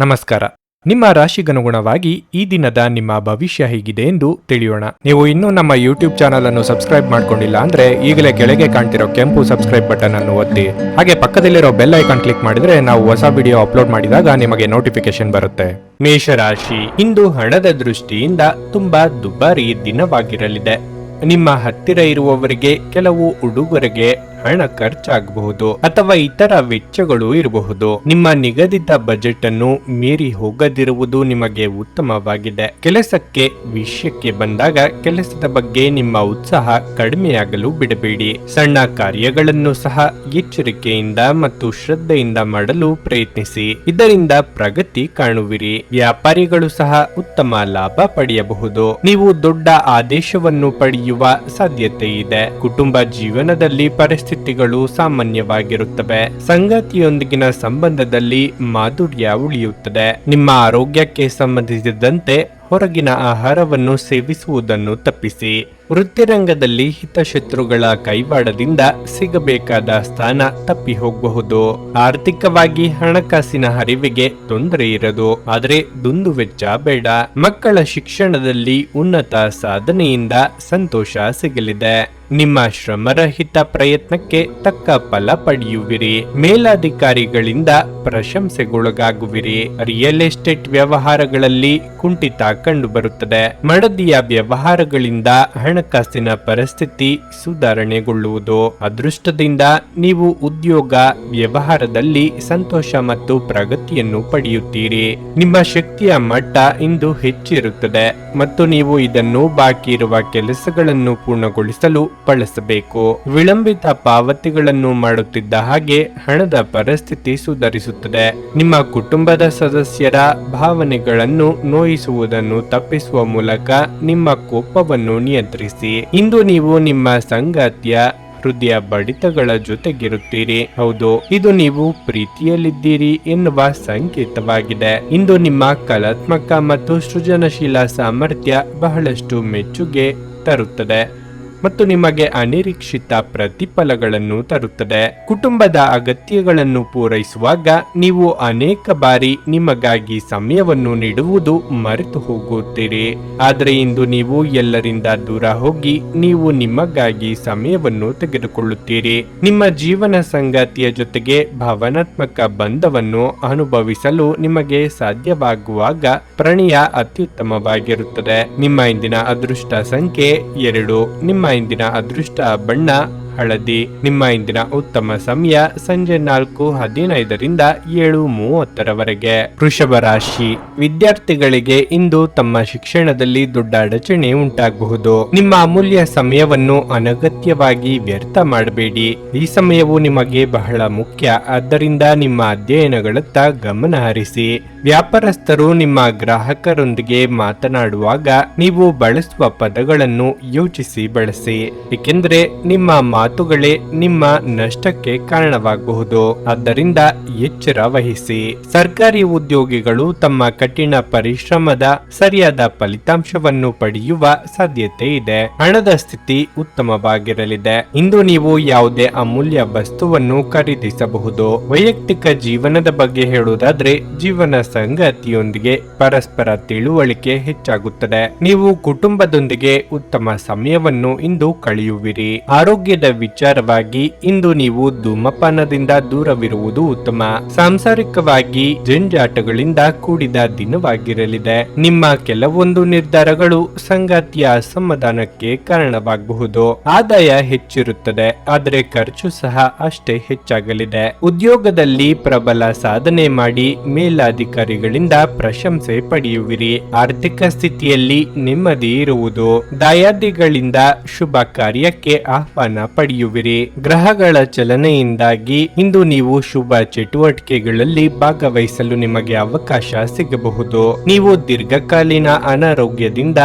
ನಮಸ್ಕಾರ. ನಿಮ್ಮ ರಾಶಿಗನುಗುಣವಾಗಿ ಈ ದಿನದ ನಿಮ್ಮ ಭವಿಷ್ಯ ಹೇಗಿದೆ ಎಂದು ತಿಳಿಯೋಣ. ನೀವು ಇನ್ನೂ ನಮ್ಮ ಯೂಟ್ಯೂಬ್ ಚಾನಲ್ ಅನ್ನು ಸಬ್ಸ್ಕ್ರೈಬ್ ಮಾಡ್ಕೊಂಡಿಲ್ಲ ಅಂದ್ರೆ ಈಗಲೇ ಕೆಳಗೆ ಕಾಣ್ತಿರೋ ಕೆಂಪು ಸಬ್ಸ್ಕ್ರೈಬ್ ಬಟನ್ ಅನ್ನು ಒತ್ತಿ. ಹಾಗೆ ಪಕ್ಕದಲ್ಲಿರೋ ಬೆಲ್ ಐಕಾನ್ ಕ್ಲಿಕ್ ಮಾಡಿದ್ರೆ ನಾವು ಹೊಸ ವಿಡಿಯೋ ಅಪ್ಲೋಡ್ ಮಾಡಿದಾಗ ನಿಮಗೆ ನೋಟಿಫಿಕೇಶನ್ ಬರುತ್ತೆ. ಮೇಷರಾಶಿ, ಇಂದು ಹಣದ ದೃಷ್ಟಿಯಿಂದ ತುಂಬಾ ದುಬಾರಿ ದಿನವಾಗಿರಲಿದೆ. ನಿಮ್ಮ ಹತ್ತಿರ ಇರುವವರಿಗೆ ಕೆಲವು ಉಡುಗೊರೆಗೆ ಹಣ ಖರ್ಚಾಗಬಹುದು ಅಥವಾ ಇತರ ವೆಚ್ಚಗಳು ಇರಬಹುದು. ನಿಮ್ಮ ನಿಗದಿತ ಬಜೆಟ್ ಅನ್ನು ಮೀರಿ ಹೋಗದಿರುವುದು ನಿಮಗೆ ಉತ್ತಮವಾಗಿದೆ. ಕೆಲಸಕ್ಕೆ ವಿಷಯಕ್ಕೆ ಬಂದಾಗ ಕೆಲಸದ ಬಗ್ಗೆ ನಿಮ್ಮ ಉತ್ಸಾಹ ಕಡಿಮೆಯಾಗಲು ಬಿಡಬೇಡಿ. ಸಣ್ಣ ಕಾರ್ಯಗಳನ್ನು ಸಹ ಎಚ್ಚರಿಕೆಯಿಂದ ಮತ್ತು ಶ್ರದ್ಧೆಯಿಂದ ಮಾಡಲು ಪ್ರಯತ್ನಿಸಿ. ಇದರಿಂದ ಪ್ರಗತಿ ಕಾಣುವಿರಿ. ವ್ಯಾಪಾರಿಗಳು ಸಹ ಉತ್ತಮ ಲಾಭ ಪಡೆಯಬಹುದು. ನೀವು ದೊಡ್ಡ ಆದೇಶವನ್ನು ಪಡೆಯುವ ಸಾಧ್ಯತೆ ಇದೆ. ಕುಟುಂಬ ಜೀವನದಲ್ಲಿ ಪರಿಸ್ಥಿತಿಗಳು ಸಾಮಾನ್ಯವಾಗಿರುತ್ತವೆ. ಸಂಗಾತಿಯೊಂದಿಗಿನ ಸಂಬಂಧದಲ್ಲಿ ಮಾಧುರ್ಯ ಉಳಿಯುತ್ತದೆ. ನಿಮ್ಮ ಆರೋಗ್ಯಕ್ಕೆ ಸಂಬಂಧಿಸಿದಂತೆ ಹೊರಗಿನ ಆಹಾರವನ್ನು ಸೇವಿಸುವುದನ್ನು ತಪ್ಪಿಸಿ. ವೃತ್ತಿರಂಗದಲ್ಲಿ ಹಿತಶತ್ರುಗಳ ಕೈವಾಡದಿಂದ ಸಿಗಬೇಕಾದ ಸ್ಥಾನ ತಪ್ಪಿ ಹೋಗಬಹುದು. ಆರ್ಥಿಕವಾಗಿ ಹಣಕಾಸಿನ ಹರಿವಿಗೆ ತೊಂದರೆ ಇರದು, ಆದರೆ ದುಂದುವೆಚ್ಚ ಬೇಡ. ಮಕ್ಕಳ ಶಿಕ್ಷಣದಲ್ಲಿ ಉನ್ನತ ಸಾಧನೆಯಿಂದ ಸಂತೋಷ ಸಿಗಲಿದೆ. ನಿಮ್ಮ ಶ್ರಮರಹಿತ ಪ್ರಯತ್ನಕ್ಕೆ ತಕ್ಕ ಫಲ ಪಡೆಯುವಿರಿ. ಮೇಲಾಧಿಕಾರಿಗಳಿಂದ ಪ್ರಶಂಸೆಗೊಳಗಾಗುವಿರಿ. ರಿಯಲ್ ಎಸ್ಟೇಟ್ ವ್ಯವಹಾರಗಳಲ್ಲಿ ಕುಂಠಿತ ಕಂಡುಬರುತ್ತದೆ. ಮಡದಿಯ ವ್ಯವಹಾರಗಳಿಂದ ಹಣಕಾಸಿನ ಪರಿಸ್ಥಿತಿ ಸುಧಾರಣೆಗೊಳ್ಳುವುದು. ಅದೃಷ್ಟದಿಂದ ನೀವು ಉದ್ಯೋಗ ವ್ಯವಹಾರದಲ್ಲಿ ಸಂತೋಷ ಮತ್ತು ಪ್ರಗತಿಯನ್ನು ಪಡೆಯುತ್ತೀರಿ. ನಿಮ್ಮ ಶಕ್ತಿಯ ಮಟ್ಟ ಇಂದು ಹೆಚ್ಚಿರುತ್ತದೆ ಮತ್ತು ನೀವು ಇದನ್ನು ಬಾಕಿ ಇರುವ ಕೆಲಸಗಳನ್ನು ಪೂರ್ಣಗೊಳಿಸಲು ಬಳಸಬೇಕು. ವಿಳಂಬಿತ ಪಾವತಿಗಳನ್ನು ಮಾಡುತ್ತಿದ್ದ ಹಾಗೆ ಹಣದ ಪರಿಸ್ಥಿತಿ ಸುಧಾರಿಸುತ್ತದೆ. ನಿಮ್ಮ ಕುಟುಂಬದ ಸದಸ್ಯರ ಭಾವನೆಗಳನ್ನು ನೋಯಿಸುವುದನ್ನು ತಪ್ಪಿಸುವ ಮೂಲಕ ನಿಮ್ಮ ಕೋಪವನ್ನು ನಿಯಂತ್ರಿಸಿ. ಇಂದು ನೀವು ನಿಮ್ಮ ಸಂಗಾತಿಯ ಹೃದಯ ಬಡಿತಗಳ ಜೊತೆಗಿರುತ್ತೀರಿ. ಹೌದು, ಇದು ನೀವು ಪ್ರೀತಿಯಲ್ಲಿದ್ದೀರಿ ಎನ್ನುವ ಸಂಕೇತವಾಗಿದೆ. ಇಂದು ನಿಮ್ಮ ಕಲಾತ್ಮಕ ಮತ್ತು ಸೃಜನಶೀಲ ಸಾಮರ್ಥ್ಯ ಬಹಳಷ್ಟು ಮೆಚ್ಚುಗೆ ತರುತ್ತದೆ ಮತ್ತು ನಿಮಗೆ ಅನಿರೀಕ್ಷಿತ ಪ್ರತಿಫಲಗಳನ್ನು ತರುತ್ತದೆ. ಕುಟುಂಬದ ಅಗತ್ಯಗಳನ್ನು ಪೂರೈಸುವಾಗ ನೀವು ಅನೇಕ ಬಾರಿ ನಿಮಗಾಗಿ ಸಮಯವನ್ನು ನೀಡುವುದು ಮರೆತು ಹೋಗುತ್ತೀರಿ. ಆದರೆ ಇಂದು ನೀವು ಎಲ್ಲರಿಂದ ದೂರ ಹೋಗಿ ನೀವು ನಿಮಗಾಗಿ ಸಮಯವನ್ನು ತೆಗೆದುಕೊಳ್ಳುತ್ತೀರಿ. ನಿಮ್ಮ ಜೀವನ ಸಂಗಾತಿಯ ಜೊತೆಗೆ ಭಾವನಾತ್ಮಕ ಬಂಧವನ್ನು ಅನುಭವಿಸಲು ನಿಮಗೆ ಸಾಧ್ಯವಾಗುವಾಗ ಪ್ರಣಯ ಅತ್ಯುತ್ತಮವಾಗಿರುತ್ತದೆ. ನಿಮ್ಮ ಇಂದಿನ ಅದೃಷ್ಟ ಸಂಖ್ಯೆ 2. ನಿಮ್ಮ ಇಂದಿನ ಅದೃಷ್ಟ ಬಣ್ಣ ಹಳದಿ. ನಿಮ್ಮ ಇಂದಿನ ಉತ್ತಮ ಸಮಯ ಸಂಜೆ 4:15 7:30 ವೃಷಭ ರಾಶಿ, ವಿದ್ಯಾರ್ಥಿಗಳಿಗೆ ಇಂದು ತಮ್ಮ ಶಿಕ್ಷಣದಲ್ಲಿ ದೊಡ್ಡ ಅಡಚಣೆ ಉಂಟಾಗಬಹುದು. ನಿಮ್ಮ ಅಮೂಲ್ಯ ಸಮಯವನ್ನು ಅನಗತ್ಯವಾಗಿ ವ್ಯರ್ಥ ಮಾಡಬೇಡಿ. ಈ ಸಮಯವು ನಿಮಗೆ ಬಹಳ ಮುಖ್ಯ, ಆದ್ದರಿಂದ ನಿಮ್ಮ ಅಧ್ಯಯನಗಳತ್ತ ಗಮನ ಹರಿಸಿ. ವ್ಯಾಪಾರಸ್ಥರು ನಿಮ್ಮ ಗ್ರಾಹಕರೊಂದಿಗೆ ಮಾತನಾಡುವಾಗ ನೀವು ಬಳಸುವ ಪದಗಳನ್ನು ಯೋಚಿಸಿ ಬಳಸಿ, ಏಕೆಂದರೆ ನಿಮ್ಮ ಮಾತುಗಳೇ ನಿಮ್ಮ ನಷ್ಟಕ್ಕೆ ಕಾರಣವಾಗಬಹುದು. ಆದ್ದರಿಂದ ಎಚ್ಚರ ವಹಿಸಿ. ಸರ್ಕಾರಿ ಉದ್ಯೋಗಿಗಳು ತಮ್ಮ ಕಠಿಣ ಪರಿಶ್ರಮದ ಸರಿಯಾದ ಫಲಿತಾಂಶವನ್ನು ಪಡೆಯುವ ಸಾಧ್ಯತೆ ಇದೆ. ಹಣದ ಸ್ಥಿತಿ ಉತ್ತಮವಾಗಿರಲಿದೆ. ಇಂದು ನೀವು ಯಾವುದೇ ಅಮೂಲ್ಯ ವಸ್ತುವನ್ನು ಖರೀದಿಸಬಹುದು. ವೈಯಕ್ತಿಕ ಜೀವನದ ಬಗ್ಗೆ ಹೇಳುವುದಾದ್ರೆ ಜೀವನ ಸಂಗಾತಿಯೊಂದಿಗೆ ಪರಸ್ಪರ ತಿಳುವಳಿಕೆ ಹೆಚ್ಚಾಗುತ್ತದೆ. ನೀವು ಕುಟುಂಬದೊಂದಿಗೆ ಉತ್ತಮ ಸಮಯವನ್ನು ಇಂದು ಕಳೆಯುವಿರಿ. ಆರೋಗ್ಯದ ವಿಚಾರವಾಗಿ ಇಂದು ನೀವು ಧೂಮಪಾನದಿಂದ ದೂರವಿರುವುದು ಉತ್ತಮ. ಸಾಂಸಾರಿಕವಾಗಿ ಜಂಜಾಟಗಳಿಂದ ಕೂಡಿದ ದಿನವಾಗಿರಲಿದೆ. ನಿಮ್ಮ ಕೆಲವೊಂದು ನಿರ್ಧಾರಗಳು ಸಂಗಾತಿಯ ಅಸಮಾಧಾನಕ್ಕೆ ಕಾರಣವಾಗಬಹುದು. ಆದಾಯ ಹೆಚ್ಚಿರುತ್ತದೆ, ಆದರೆ ಖರ್ಚು ಸಹ ಅಷ್ಟೇ ಹೆಚ್ಚಾಗಲಿದೆ. ಉದ್ಯೋಗದಲ್ಲಿ ಪ್ರಬಲ ಸಾಧನೆ ಮಾಡಿ ಮೇಲಾಧಿಕಾರಿಗಳಿಂದ ಪ್ರಶಂಸೆ ಪಡೆಯುವಿರಿ. ಆರ್ಥಿಕ ಸ್ಥಿತಿಯಲ್ಲಿ ನೆಮ್ಮದಿ ಇರುವುದು. ದಾಯಾದಿಗಳಿಂದ ಶುಭ ಕಾರ್ಯಕ್ಕೆ ಆಹ್ವಾನ ಪಡೆಯುವಿರಿ. ಗ್ರಹಗಳ ಚಲನೆಯಿಂದಾಗಿ ಇಂದು ನೀವು ಶುಭ ಚಟುವಟಿಕೆಗಳಲ್ಲಿ ಭಾಗವಹಿಸಲು ನಿಮಗೆ ಅವಕಾಶ ಸಿಗಬಹುದು. ನೀವು ದೀರ್ಘಕಾಲೀನ ಅನಾರೋಗ್ಯದಿಂದ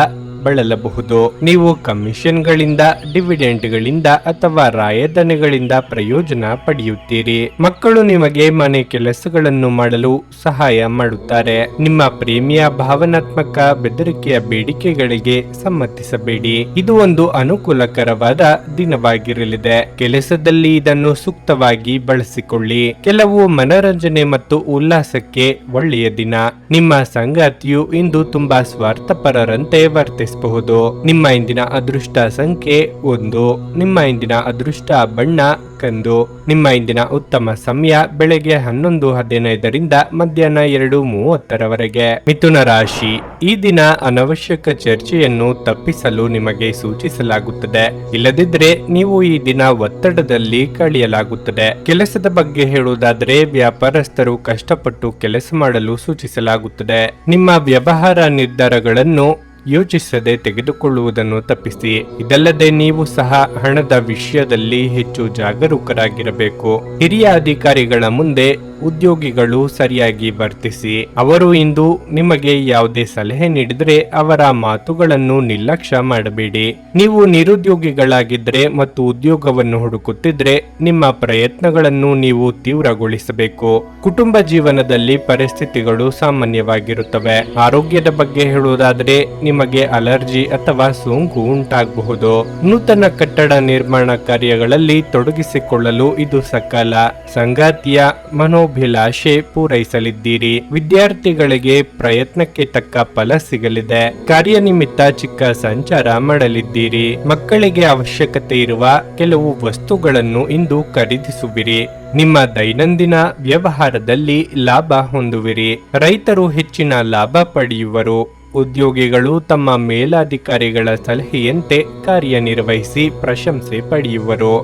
ಬಳಲಬಹುದು. ನೀವು ಕಮಿಷನ್ಗಳಿಂದ, ಡಿವಿಡೆಂಟ್ಗಳಿಂದ ಅಥವಾ ರಾಯಧನೆಗಳಿಂದ ಪ್ರಯೋಜನ ಪಡೆಯುತ್ತೀರಿ. ಮಕ್ಕಳು ನಿಮಗೆ ಮನೆ ಕೆಲಸಗಳನ್ನು ಮಾಡಲು ಸಹಾಯ ಮಾಡುತ್ತಾರೆ. ನಿಮ್ಮ ಪ್ರೇಮಿಯ ಭಾವನಾತ್ಮಕ ಬೆದರಿಕೆಯ ಬೇಡಿಕೆಗಳಿಗೆ ಸಮ್ಮತಿಸಬೇಡಿ. ಇದು ಒಂದು ಅನುಕೂಲಕರವಾದ ದಿನವಾಗಿರಲಿದೆ. ಕೆಲಸದಲ್ಲಿ ಇದನ್ನು ಸೂಕ್ತವಾಗಿ ಬಳಸಿಕೊಳ್ಳಿ. ಕೆಲವು ಮನರಂಜನೆ ಮತ್ತು ಉಲ್ಲಾಸಕ್ಕೆ ಒಳ್ಳೆಯ ದಿನ. ನಿಮ್ಮ ಸಂಗಾತಿಯು ಇಂದು ತುಂಬಾ ಸ್ವಾರ್ಥಪರರಂತೆ ವರ್ತಿಸಬಹುದು. ನಿಮ್ಮ ಇಂದಿನ ಅದೃಷ್ಟ ಸಂಖ್ಯೆ 1. ನಿಮ್ಮ ಇಂದಿನ ಅದೃಷ್ಟ ಬಣ್ಣ ಕಂದು. ನಿಮ್ಮ ಇಂದಿನ ಉತ್ತಮ ಸಮಯ ಬೆಳಗ್ಗೆ 11:15 ಮಧ್ಯಾಹ್ನ 2:30 ಮಿಥುನ ರಾಶಿ. ಈ ದಿನ ಅನವಶ್ಯಕ ಚರ್ಚೆಯನ್ನು ತಪ್ಪಿಸಲು ನಿಮಗೆ ಸೂಚಿಸಲಾಗುತ್ತದೆ. ಇಲ್ಲದಿದ್ದರೆ ನೀವು ಈ ದಿನ ಒತ್ತಡದಲ್ಲಿ ಕಳೆಯಲಾಗುತ್ತದೆ. ಕೆಲಸದ ಬಗ್ಗೆ ಹೇಳುವುದಾದರೆ ವ್ಯಾಪಾರಸ್ಥರು ಕಷ್ಟಪಟ್ಟು ಕೆಲಸ ಮಾಡಲು ಸೂಚಿಸಲಾಗುತ್ತದೆ. ನಿಮ್ಮ ವ್ಯವಹಾರ ನಿರ್ಧಾರಗಳನ್ನು ಯೋಚಿಸದೆ ತೆಗೆದುಕೊಳ್ಳುವುದನ್ನು ತಪ್ಪಿಸಿ. ಇದಲ್ಲದೆ ನೀವು ಸಹ ಹಣದ ವಿಷಯದಲ್ಲಿ ಹೆಚ್ಚು ಜಾಗರೂಕರಾಗಿರಬೇಕು. ಹಿರಿಯ ಅಧಿಕಾರಿಗಳ ಮುಂದೆ ಉದ್ಯೋಗಿಗಳು ಸರಿಯಾಗಿ ವರ್ತಿಸಿ. ಅವರು ಇಂದು ನಿಮಗೆ ಯಾವುದೇ ಸಲಹೆ ನೀಡಿದರೆ ಅವರ ಮಾತುಗಳನ್ನು ನಿರ್ಲಕ್ಷ್ಯ ಮಾಡಬೇಡಿ. ನೀವು ನಿರುದ್ಯೋಗಿಗಳಾಗಿದ್ದರೆ ಮತ್ತು ಉದ್ಯೋಗವನ್ನು ಹುಡುಕುತ್ತಿದ್ರೆ ನಿಮ್ಮ ಪ್ರಯತ್ನಗಳನ್ನು ನೀವು ತೀವ್ರಗೊಳಿಸಬೇಕು. ಕುಟುಂಬ ಜೀವನದಲ್ಲಿ ಪರಿಸ್ಥಿತಿಗಳು ಸಾಮಾನ್ಯವಾಗಿರುತ್ತವೆ. ಆರೋಗ್ಯದ ಬಗ್ಗೆ ಹೇಳುವುದಾದರೆ ನಿಮಗೆ ಅಲರ್ಜಿ ಅಥವಾ ಸೋಂಕು ಉಂಟಾಗಬಹುದು. ನೂತನ ಕಟ್ಟಡ ನಿರ್ಮಾಣ ಕಾರ್ಯಗಳಲ್ಲಿ ತೊಡಗಿಸಿಕೊಳ್ಳಲು ಇದು ಸಕಾಲ. ಸಂಗಾತಿಯ ಮನೋಭಿಲಾಷೆ ಪೂರೈಸಲಿದ್ದೀರಿ. ವಿದ್ಯಾರ್ಥಿಗಳಿಗೆ ಪ್ರಯತ್ನಕ್ಕೆ ತಕ್ಕ ಫಲ ಸಿಗಲಿದೆ. ಕಾರ್ಯನಿಮಿತ್ತ ಚಿಕ್ಕ ಸಂಚಾರ ಮಾಡಲಿದ್ದೀರಿ. ಮಕ್ಕಳಿಗೆ ಅವಶ್ಯಕತೆ ಇರುವ ಕೆಲವು ವಸ್ತುಗಳನ್ನು ಇಂದು ಖರೀದಿಸುವಿರಿ. ನಿಮ್ಮ ದೈನಂದಿನ ವ್ಯವಹಾರದಲ್ಲಿ ಲಾಭ ಹೊಂದುವಿರಿ. ರೈತರು ಹೆಚ್ಚಿನ ಲಾಭ ಪಡೆಯುವರು. ಉದ್ಯೋಗಿಗಳು ತಮ್ಮ ಮೇಲಾಧಿಕಾರಿಗಳ ಸಲಹೆಯಂತೆ ಕಾರ್ಯನಿರ್ವಹಿಸಿ ಪ್ರಶಂಸೆ ಪಡೆಯುವರು.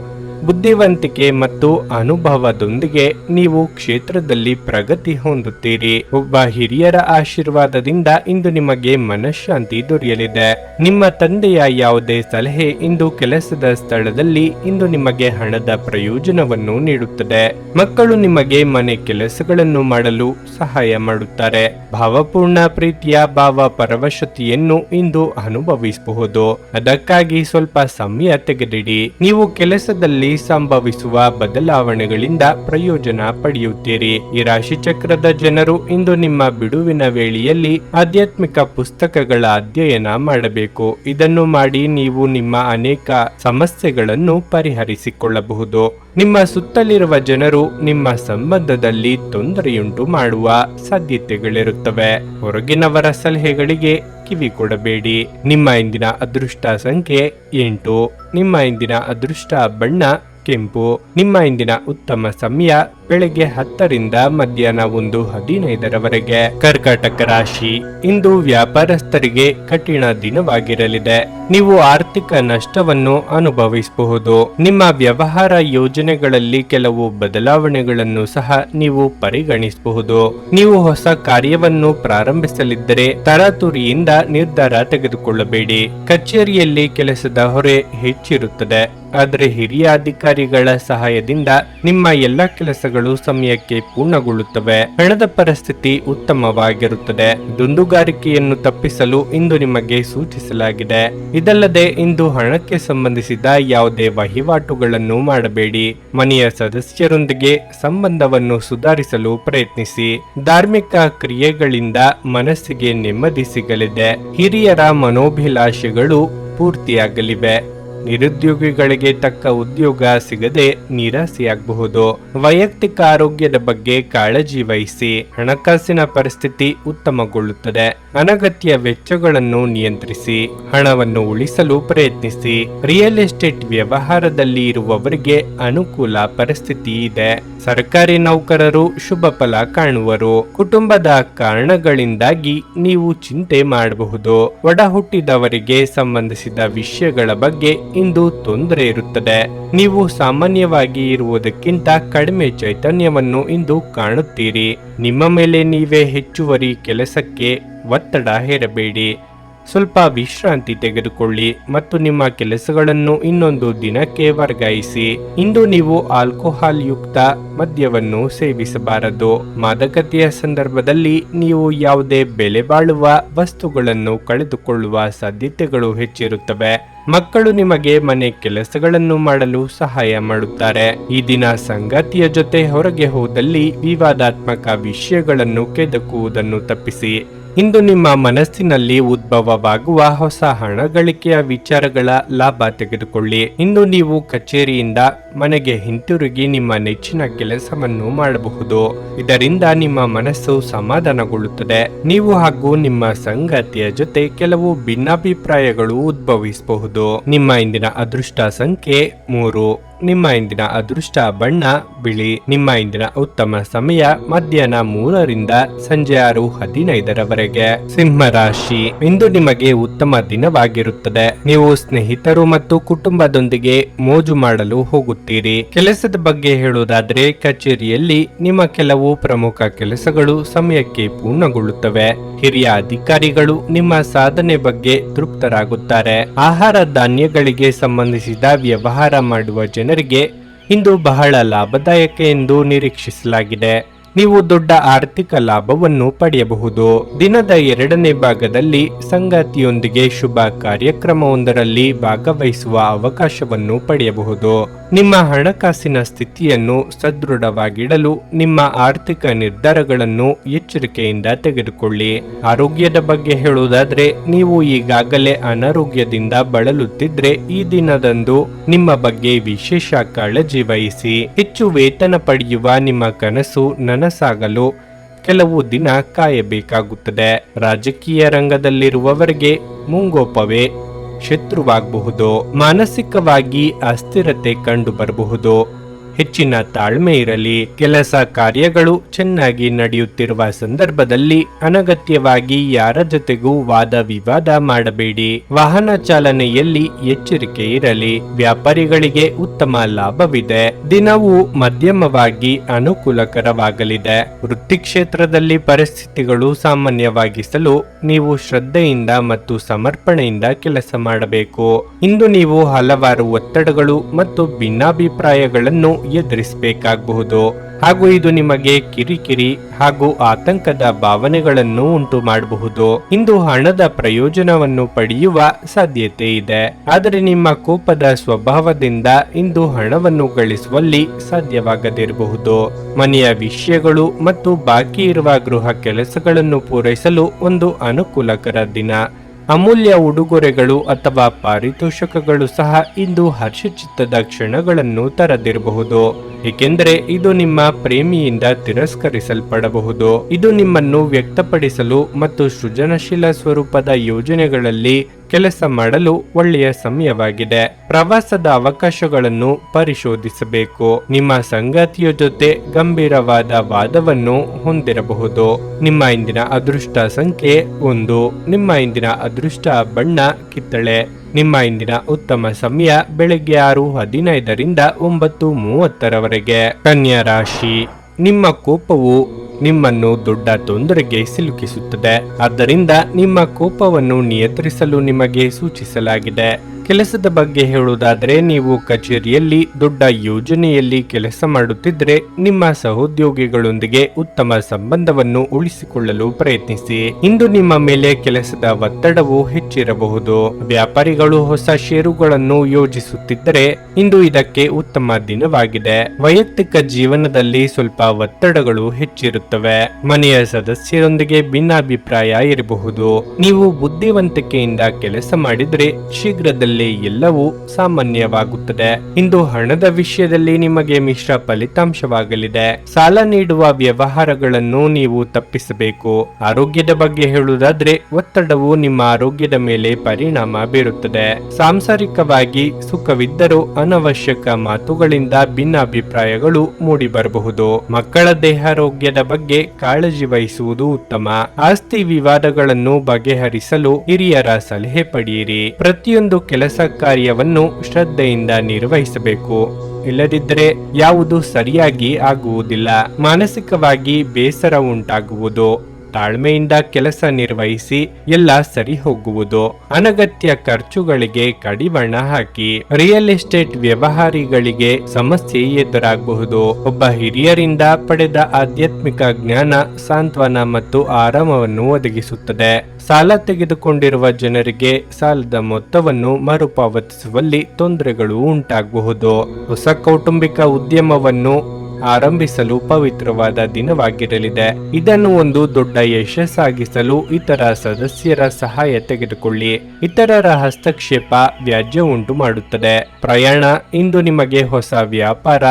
ಬುದ್ಧಿವಂತಿಕೆ ಮತ್ತು ಅನುಭವದೊಂದಿಗೆ ನೀವು ಕ್ಷೇತ್ರದಲ್ಲಿ ಪ್ರಗತಿ ಹೊಂದುತ್ತೀರಿ. ಒಬ್ಬ ಹಿರಿಯರ ಆಶೀರ್ವಾದದಿಂದ ಇಂದು ನಿಮಗೆ ಮನಃಶಾಂತಿ ದೊರೆಯಲಿದೆ. ನಿಮ್ಮ ತಂದೆಯ ಯಾವುದೇ ಸಲಹೆ ಇಂದು ಕೆಲಸದ ಸ್ಥಳದಲ್ಲಿ ಇಂದು ನಿಮಗೆ ಹಣದ ಪ್ರಯೋಜನವನ್ನು ನೀಡುತ್ತದೆ. ಮಕ್ಕಳು ನಿಮಗೆ ಮನೆ ಕೆಲಸಗಳನ್ನು ಮಾಡಲು ಸಹಾಯ ಮಾಡುತ್ತಾರೆ. ಭಾವಪೂರ್ಣ ಪ್ರೀತಿಯ ಭಾವ ಪರವಶತೆಯನ್ನು ಇಂದು ಅನುಭವಿಸಬಹುದು. ಅದಕ್ಕಾಗಿ ಸ್ವಲ್ಪ ಸಮಯ ತೆಗೆದಿಡಿ. ನೀವು ಕೆಲಸದಲ್ಲಿ ಸಂಭವಿಸುವ ಬದಲಾವಣೆಗಳಿಂದ ಪ್ರಯೋಜನ ಪಡೆಯುತ್ತೀರಿ. ಈ ರಾಶಿ ಚಕ್ರದ ಜನರು ಇಂದು ನಿಮ್ಮ ಬಿಡುವಿನ ವೇಳೆಯಲ್ಲಿ ಆಧ್ಯಾತ್ಮಿಕ ಪುಸ್ತಕಗಳ ಅಧ್ಯಯನ ಮಾಡಬೇಕು. ಇದನ್ನು ಮಾಡಿ ನೀವು ನಿಮ್ಮ ಅನೇಕ ಸಮಸ್ಯೆಗಳನ್ನು ಪರಿಹರಿಸಿಕೊಳ್ಳಬಹುದು. ನಿಮ್ಮ ಸುತ್ತಲಿರುವ ಜನರು ನಿಮ್ಮ ಸಂಬಂಧದಲ್ಲಿ ತೊಂದರೆಯುಂಟು ಮಾಡುವ ಸಾಧ್ಯತೆಗಳಿರುತ್ತವೆ. ಹೊರಗಿನವರ ಸಲಹೆಗಳಿಗೆ ಕಿವಿ ಕೊಡಬೇಡಿ. ನಿಮ್ಮ ಇಂದಿನ ಅದೃಷ್ಟ ಸಂಖ್ಯೆ 8. ನಿಮ್ಮ ಇಂದಿನ ಅದೃಷ್ಟ ಬಣ್ಣ ಕೆಂಪು. ನಿಮ್ಮ ಇಂದಿನ ಉತ್ತಮ ಸಮಯ ಬೆಳಗ್ಗೆ 10ರಿಂದ ಮಧ್ಯಾಹ್ನ 1:15 ಕರ್ಕಾಟಕ ರಾಶಿ. ಇಂದು ವ್ಯಾಪಾರಸ್ಥರಿಗೆ ಕಠಿಣ ದಿನವಾಗಿರಲಿದೆ. ನೀವು ಆರ್ಥಿಕ ನಷ್ಟವನ್ನು ಅನುಭವಿಸಬಹುದು. ನಿಮ್ಮ ವ್ಯವಹಾರ ಯೋಜನೆಗಳಲ್ಲಿ ಕೆಲವು ಬದಲಾವಣೆಗಳನ್ನು ಸಹ ನೀವು ಪರಿಗಣಿಸಬಹುದು. ನೀವು ಹೊಸ ಕಾರ್ಯವನ್ನು ಪ್ರಾರಂಭಿಸಲಿದ್ದರೆ ತರಾತುರಿಯಿಂದ ನಿರ್ಧಾರ ತೆಗೆದುಕೊಳ್ಳಬೇಡಿ. ಕಚೇರಿಯಲ್ಲಿ ಕೆಲಸದ ಹೊರೆ ಹೆಚ್ಚಿರುತ್ತದೆ. ಆದರೆ ಹಿರಿಯ ಅಧಿಕಾರಿಗಳ ಸಹಾಯದಿಂದ ನಿಮ್ಮ ಎಲ್ಲ ಕೆಲಸಗಳು ಸಮಯಕ್ಕೆ ಪೂರ್ಣಗೊಳ್ಳುತ್ತವೆ. ಹಣದ ಪರಿಸ್ಥಿತಿ ಉತ್ತಮವಾಗಿರುತ್ತದೆ. ದುಂದುಗಾರಿಕೆಯನ್ನು ತಪ್ಪಿಸಲು ಇಂದು ನಿಮಗೆ ಸೂಚಿಸಲಾಗಿದೆ. ಇದಲ್ಲದೆ ಇಂದು ಹಣಕ್ಕೆ ಸಂಬಂಧಿಸಿದ ಯಾವುದೇ ವಹಿವಾಟುಗಳನ್ನು ಮಾಡಬೇಡಿ. ಮನೆಯ ಸದಸ್ಯರೊಂದಿಗೆ ಸಂಬಂಧವನ್ನು ಸುಧಾರಿಸಲು ಪ್ರಯತ್ನಿಸಿ. ಧಾರ್ಮಿಕ ಕ್ರಿಯೆಗಳಿಂದ ಮನಸ್ಸಿಗೆ ನೆಮ್ಮದಿ ಸಿಗಲಿದೆ. ಹಿರಿಯರ ಮನೋಭಿಲಾಷೆಗಳು ಪೂರ್ತಿಯಾಗಲಿವೆ. ನಿರುದ್ಯೋಗಿಗಳಿಗೆ ತಕ್ಕ ಉದ್ಯೋಗ ಸಿಗದೆ ನಿರಾಸೆಯಾಗಬಹುದು. ವೈಯಕ್ತಿಕ ಆರೋಗ್ಯದ ಬಗ್ಗೆ ಕಾಳಜಿ ವಹಿಸಿ. ಹಣಕಾಸಿನ ಪರಿಸ್ಥಿತಿ ಉತ್ತಮಗೊಳ್ಳುತ್ತದೆ. ಅನಗತ್ಯ ವೆಚ್ಚಗಳನ್ನು ನಿಯಂತ್ರಿಸಿ. ಹಣವನ್ನು ಉಳಿಸಲು ಪ್ರಯತ್ನಿಸಿ. ರಿಯಲ್ ಎಸ್ಟೇಟ್ ವ್ಯವಹಾರದಲ್ಲಿ ಇರುವವರಿಗೆ ಅನುಕೂಲ ಪರಿಸ್ಥಿತಿ ಇದೆ. ಸರ್ಕಾರಿ ನೌಕರರು ಶುಭ ಫಲ ಕಾಣುವರು. ಕುಟುಂಬದ ಕಾರಣಗಳಿಂದಾಗಿ ನೀವು ಚಿಂತೆ ಮಾಡಬಹುದು. ಒಡ ಹುಟ್ಟಿದವರಿಗೆ ಸಂಬಂಧಿಸಿದ ವಿಷಯಗಳ ಬಗ್ಗೆ ಇಂದು ತೊಂದರೆ ಇರುತ್ತದೆ. ನೀವು ಸಾಮಾನ್ಯವಾಗಿ ಇರುವುದಕ್ಕಿಂತ ಕಡಿಮೆ ಚೈತನ್ಯವನ್ನು ಇಂದು ಕಾಣುತ್ತೀರಿ. ನಿಮ್ಮ ಮೇಲೆ ನೀವೇ ಹೆಚ್ಚುವರಿ ಕೆಲಸಕ್ಕೆ ಒತ್ತಡ ಹೇರಬೇಡಿ. ಸ್ವಲ್ಪ ವಿಶ್ರಾಂತಿ ತೆಗೆದುಕೊಳ್ಳಿ ಮತ್ತು ನಿಮ್ಮ ಕೆಲಸಗಳನ್ನು ಇನ್ನೊಂದು ದಿನಕ್ಕೆ ವರ್ಗಾಯಿಸಿ. ಇಂದು ನೀವು ಆಲ್ಕೋಹಾಲ್ ಯುಕ್ತ ಮದ್ಯವನ್ನು ಸೇವಿಸಬಾರದು. ಮಾದಕತೆಯ ಸಂದರ್ಭದಲ್ಲಿ ನೀವು ಯಾವುದೇ ಬೆಲೆ ಬಾಳುವ ವಸ್ತುಗಳನ್ನು ಕಳೆದುಕೊಳ್ಳುವ ಸಾಧ್ಯತೆಗಳು ಹೆಚ್ಚಿರುತ್ತವೆ. ಮಕ್ಕಳು ನಿಮಗೆ ಮನೆ ಕೆಲಸಗಳನ್ನು ಮಾಡಲು ಸಹಾಯ ಮಾಡುತ್ತಾರೆ. ಈ ದಿನ ಸಂಗಾತಿಯ ಜೊತೆ ಹೊರಗೆ ಹೋದಲ್ಲಿ ವಿವಾದಾತ್ಮಕ ವಿಷಯಗಳನ್ನು ಕೆದಕುವುದನ್ನು ತಪ್ಪಿಸಿ. ಇಂದು ನಿಮ್ಮ ಮನಸ್ಸಿನಲ್ಲಿ ಉದ್ಭವವಾಗುವ ಹೊಸ ಹಣ ಗಳಿಕೆಯ ವಿಚಾರಗಳ ಲಾಭ ತೆಗೆದುಕೊಳ್ಳಿ. ಇಂದು ನೀವು ಕಚೇರಿಯಿಂದ ಮನೆಗೆ ಹಿಂತಿರುಗಿ ನಿಮ್ಮ ನೆಚ್ಚಿನ ಕೆಲಸವನ್ನು ಮಾಡಬಹುದು. ಇದರಿಂದ ನಿಮ್ಮ ಮನಸ್ಸು ಸಮಾಧಾನಗೊಳ್ಳುತ್ತದೆ. ನೀವು ಹಾಗೂ ನಿಮ್ಮ ಸಂಗಾತಿಯ ಜೊತೆ ಕೆಲವು ಭಿನ್ನಾಭಿಪ್ರಾಯಗಳು ಉದ್ಭವಿಸಬಹುದು. ನಿಮ್ಮ ಇಂದಿನ ಅದೃಷ್ಟ ಸಂಖ್ಯೆ 3. ನಿಮ್ಮ ಇಂದಿನ ಅದೃಷ್ಟ ಬಣ್ಣ ಬಿಳಿ. ನಿಮ್ಮ ಇಂದಿನ ಉತ್ತಮ ಸಮಯ ಮಧ್ಯಾಹ್ನ 3ರಿಂದ ಸಂಜೆ 6:15ರವರೆಗೆ. ಸಿಂಹ ರಾಶಿ, ಇಂದು ನಿಮಗೆ ಉತ್ತಮ ದಿನವಾಗಿರುತ್ತದೆ. ನೀವು ಸ್ನೇಹಿತರು ಮತ್ತು ಕುಟುಂಬದೊಂದಿಗೆ ಮೋಜು ಮಾಡಲು ಹೋಗುತ್ತೀರಿ. ಕೆಲಸದ ಬಗ್ಗೆ ಹೇಳುವುದಾದ್ರೆ ಕಚೇರಿಯಲ್ಲಿ ನಿಮ್ಮ ಕೆಲವು ಪ್ರಮುಖ ಕೆಲಸಗಳು ಸಮಯಕ್ಕೆ ಪೂರ್ಣಗೊಳ್ಳುತ್ತವೆ. ಹಿರಿಯ ಅಧಿಕಾರಿಗಳು ನಿಮ್ಮ ಸಾಧನೆ ಬಗ್ಗೆ ತೃಪ್ತರಾಗುತ್ತಾರೆ. ಆಹಾರ ಧಾನ್ಯಗಳಿಗೆ ಸಂಬಂಧಿಸಿದ ವ್ಯವಹಾರ ಮಾಡುವ ಜನರಿಗೆ ಇಂದು ಬಹಳ ಲಾಭದಾಯಕ ಎಂದು ನಿರೀಕ್ಷಿಸಲಾಗಿದೆ. ನೀವು ದೊಡ್ಡ ಆರ್ಥಿಕ ಲಾಭವನ್ನು ಪಡೆಯಬಹುದು. ದಿನದ 2ನೇ ಭಾಗದಲ್ಲಿ ಸಂಗಾತಿಯೊಂದಿಗೆ ಶುಭ ಕಾರ್ಯಕ್ರಮವೊಂದರಲ್ಲಿ ಭಾಗವಹಿಸುವ ಅವಕಾಶವನ್ನು ಪಡೆಯಬಹುದು. ನಿಮ್ಮ ಹಣಕಾಸಿನ ಸ್ಥಿತಿಯನ್ನು ಸದೃಢವಾಗಿಡಲು ನಿಮ್ಮ ಆರ್ಥಿಕ ನಿರ್ಧಾರಗಳನ್ನು ಎಚ್ಚರಿಕೆಯಿಂದ ತೆಗೆದುಕೊಳ್ಳಿ. ಆರೋಗ್ಯದ ಬಗ್ಗೆ ಹೇಳುವುದಾದ್ರೆ ನೀವು ಈಗಾಗಲೇ ಅನಾರೋಗ್ಯದಿಂದ ಬಳಲುತ್ತಿದ್ರೆ ಈ ದಿನದಂದು ನಿಮ್ಮ ಬಗ್ಗೆ ವಿಶೇಷ ಕಾಳಜಿ ವಹಿಸಿ. ಹೆಚ್ಚು ವೇತನ ಪಡೆಯುವ ನಿಮ್ಮ ಕನಸು ನನಸಾಗಲು ಕೆಲವು ದಿನ ಕಾಯಬೇಕಾಗುತ್ತದೆ. ರಾಜಕೀಯ ರಂಗದಲ್ಲಿರುವವರಿಗೆ ಮುಂಗೋಪವೇ ಶತ್ರುವಾಗಬಹುದು. ಮಾನಸಿಕವಾಗಿ ಅಸ್ಥಿರತೆ ಕಂಡು ಬರಬಹುದು. ಹೆಚ್ಚಿನ ತಾಳ್ಮೆ ಇರಲಿ. ಕೆಲಸ ಕಾರ್ಯಗಳು ಚೆನ್ನಾಗಿ ನಡೆಯುತ್ತಿರುವ ಸಂದರ್ಭದಲ್ಲಿ ಅನಗತ್ಯವಾಗಿ ಯಾರ ಜೊತೆಗೂ ವಾದ ವಿವಾದ ಮಾಡಬೇಡಿ. ವಾಹನ ಚಾಲನೆಯಲ್ಲಿ ಎಚ್ಚರಿಕೆ ಇರಲಿ. ವ್ಯಾಪಾರಿಗಳಿಗೆ ಉತ್ತಮ ಲಾಭವಿದೆ. ದಿನವು ಮಧ್ಯಮವಾಗಿ ಅನುಕೂಲಕರವಾಗಲಿದೆ. ವೃತ್ತಿ ಕ್ಷೇತ್ರದಲ್ಲಿ ಪರಿಸ್ಥಿತಿಗಳು ಸಾಮಾನ್ಯವಾಗಿಸಲು ನೀವು ಶ್ರದ್ಧೆಯಿಂದ ಮತ್ತು ಸಮರ್ಪಣೆಯಿಂದ ಕೆಲಸ ಮಾಡಬೇಕು. ಇಂದು ನೀವು ಹಲವಾರು ಒತ್ತಡಗಳು ಮತ್ತು ಭಿನ್ನಾಭಿಪ್ರಾಯಗಳನ್ನು ಎದುರಿಸಬೇಕಾಗಬಹುದು ಹಾಗೂ ಇದು ನಿಮಗೆ ಕಿರಿಕಿರಿ ಹಾಗೂ ಆತಂಕದ ಭಾವನೆಗಳನ್ನು ಉಂಟು ಮಾಡಬಹುದು. ಇಂದು ಹಣದ ಪ್ರಯೋಜನವನ್ನು ಪಡೆಯುವ ಸಾಧ್ಯತೆ ಇದೆ, ಆದರೆ ನಿಮ್ಮ ಕೋಪದ ಸ್ವಭಾವದಿಂದ ಇಂದು ಹಣವನ್ನು ಗಳಿಸುವಲ್ಲಿ ಸಾಧ್ಯವಾಗದಿರಬಹುದು. ಮನೆಯ ವಿಷಯಗಳು ಮತ್ತು ಬಾಕಿ ಇರುವ ಗೃಹ ಕೆಲಸಗಳನ್ನು ಪೂರೈಸಲು ಒಂದು ಅನುಕೂಲಕರ ದಿನ. ಅಮೂಲ್ಯ ಉಡುಗೊರೆಗಳು ಅಥವಾ ಪಾರಿತೋಷಕಗಳು ಸಹ ಇಂದು ಹರ್ಷಚಿತ್ತದ ಕ್ಷಣಗಳನ್ನು ತರದಿರಬಹುದು, ಏಕೆಂದರೆ ಇದು ನಿಮ್ಮ ಪ್ರೇಮಿಯಿಂದ ತಿರಸ್ಕರಿಸಲ್ಪಡಬಹುದು. ಇದು ನಿಮ್ಮನ್ನು ವ್ಯಕ್ತಪಡಿಸಲು ಮತ್ತು ಸೃಜನಶೀಲ ಸ್ವರೂಪದ ಯೋಜನೆಗಳಲ್ಲಿ ಕೆಲಸ ಮಾಡಲು ಒಳ್ಳೆಯ ಸಮಯವಾಗಿದೆ. ಪ್ರವಾಸದ ಅವಕಾಶಗಳನ್ನು ಪರಿಶೋಧಿಸಬೇಕು. ನಿಮ್ಮ ಸಂಗಾತಿಯ ಜೊತೆ ಗಂಭೀರವಾದ ವಾದವನ್ನು ಹೊಂದಿರಬಹುದು. ನಿಮ್ಮ ಇಂದಿನ ಅದೃಷ್ಟ ಸಂಖ್ಯೆ 1. ನಿಮ್ಮ ಇಂದಿನ ಅದೃಷ್ಟ ಬಣ್ಣ ಕಿತ್ತಳೆ. ನಿಮ್ಮ ಇಂದಿನ ಉತ್ತಮ ಸಮಯ ಬೆಳಗ್ಗೆ 6:15ರಿಂದ 9:30ರವರೆಗೆ. ಕನ್ಯಾ ರಾಶಿ, ನಿಮ್ಮ ಕೋಪವು ನಿಮ್ಮನ್ನು ದೊಡ್ಡ ತೊಂದರೆಗೆ ಸಿಲುಕಿಸುತ್ತದೆ. ಆದ್ದರಿಂದ ನಿಮ್ಮ ಕೋಪವನ್ನು ನಿಯಂತ್ರಿಸಲು ನಿಮಗೆ ಸೂಚಿಸಲಾಗಿದೆ. ಕೆಲಸದ ಬಗ್ಗೆ ಹೇಳುವುದಾದರೆ ನೀವು ಕಚೇರಿಯಲ್ಲಿ ದೊಡ್ಡ ಯೋಜನೆಯಲ್ಲಿ ಕೆಲಸ ಮಾಡುತ್ತಿದ್ದರೆ ನಿಮ್ಮ ಸಹೋದ್ಯೋಗಿಗಳೊಂದಿಗೆ ಉತ್ತಮ ಸಂಬಂಧವನ್ನು ಉಳಿಸಿಕೊಳ್ಳಲು ಪ್ರಯತ್ನಿಸಿ. ಇಂದು ನಿಮ್ಮ ಮೇಲೆ ಕೆಲಸದ ಒತ್ತಡವು ಹೆಚ್ಚಿರಬಹುದು. ವ್ಯಾಪಾರಿಗಳು ಹೊಸ ಷೇರುಗಳನ್ನು ಯೋಜಿಸುತ್ತಿದ್ದರೆ ಇಂದು ಇದಕ್ಕೆ ಉತ್ತಮ ದಿನವಾಗಿದೆ. ವೈಯಕ್ತಿಕ ಜೀವನದಲ್ಲಿ ಸ್ವಲ್ಪ ಒತ್ತಡಗಳು ಹೆಚ್ಚಿರುತ್ತವೆ. ಮನೆಯ ಸದಸ್ಯರೊಂದಿಗೆ ಭಿನ್ನಾಭಿಪ್ರಾಯ ಇರಬಹುದು. ನೀವು ಬುದ್ಧಿವಂತಿಕೆಯಿಂದ ಕೆಲಸ ಮಾಡಿದರೆ ಶೀಘ್ರದಲ್ಲಿ ಎಲ್ಲವೂ ಸಾಮಾನ್ಯವಾಗುತ್ತದೆ. ಇಂದು ಹಣದ ವಿಷಯದಲ್ಲಿ ನಿಮಗೆ ಮಿಶ್ರ ಫಲಿತಾಂಶವಾಗಲಿದೆ. ಸಾಲ ನೀಡುವ ವ್ಯವಹಾರಗಳನ್ನು ನೀವು ತಪ್ಪಿಸಬೇಕು. ಆರೋಗ್ಯದ ಬಗ್ಗೆ ಹೇಳುವುದಾದ್ರೆ ಒತ್ತಡವು ನಿಮ್ಮ ಆರೋಗ್ಯದ ಮೇಲೆ ಪರಿಣಾಮ ಬೀರುತ್ತದೆ. ಸಾಂಸಾರಿಕವಾಗಿ ಸುಖವಿದ್ದರೂ ಅನವಶ್ಯಕ ಮಾತುಗಳಿಂದ ಭಿನ್ನಾಭಿಪ್ರಾಯಗಳು ಮೂಡಿ ಬರಬಹುದು. ಮಕ್ಕಳ ದೇಹಾರೋಗ್ಯದ ಬಗ್ಗೆ ಕಾಳಜಿ ವಹಿಸುವುದು ಉತ್ತಮ. ಆಸ್ತಿ ವಿವಾದಗಳನ್ನು ಬಗೆಹರಿಸಲು ಹಿರಿಯರ ಸಲಹೆ ಪಡೆಯಿರಿ. ಪ್ರತಿಯೊಂದು ಕೆಲಸ ಕಾರ್ಯವನ್ನು ಶ್ರದ್ಧೆಯಿಂದ ನಿರ್ವಹಿಸಬೇಕು, ಇಲ್ಲದಿದ್ದರೆ ಯಾವುದು ಸರಿಯಾಗಿ ಆಗುವುದಿಲ್ಲ. ಮಾನಸಿಕವಾಗಿ ಬೇಸರ ಉಂಟಾಗುವುದು. ತಾಳ್ಮೆಯಿಂದ ಕೆಲಸ ನಿರ್ವಹಿಸಿ ಎಲ್ಲ ಸರಿ ಹೋಗುವುದು. ಅನಗತ್ಯ ಖರ್ಚುಗಳಿಗೆ ಕಡಿವಾಣ ಹಾಕಿ. ರಿಯಲ್ ಎಸ್ಟೇಟ್ ವ್ಯವಹಾರಿಗಳಿಗೆ ಸಮಸ್ಯೆ ಎದುರಾಗಬಹುದು. ಒಬ್ಬ ಹಿರಿಯರಿಂದ ಪಡೆದ ಆಧ್ಯಾತ್ಮಿಕ ಜ್ಞಾನ ಸಾಂತ್ವನ ಮತ್ತು ಆರಾಮವನ್ನು ಒದಗಿಸುತ್ತದೆ. ಸಾಲ ತೆಗೆದುಕೊಂಡಿರುವ ಜನರಿಗೆ ಸಾಲದ ಮೊತ್ತವನ್ನು ಮರುಪಾವತಿಸುವಲ್ಲಿ ತೊಂದರೆಗಳು ಉಂಟಾಗಬಹುದು. ಹೊಸ ಕೌಟುಂಬಿಕ ಉದ್ಯಮವನ್ನು ಆರಂಭಿಸಲು ಪವಿತ್ರವಾದ ದಿನವಾಗಿರಲಿದೆ. ಇದನ್ನು ಒಂದು ದೊಡ್ಡ ಯಶಸ್ಸಾಗಿಸಲು ಇತರ ಸದಸ್ಯರ ಸಹಾಯ ತೆಗೆದುಕೊಳ್ಳಿ. ಇತರರ ಹಸ್ತಕ್ಷೇಪ ವ್ಯಾಜ್ಯ ಉಂಟು ಮಾಡುತ್ತದೆ. ಪ್ರಯಾಣ ಇಂದು ನಿಮಗೆ ಹೊಸ ವ್ಯಾಪಾರ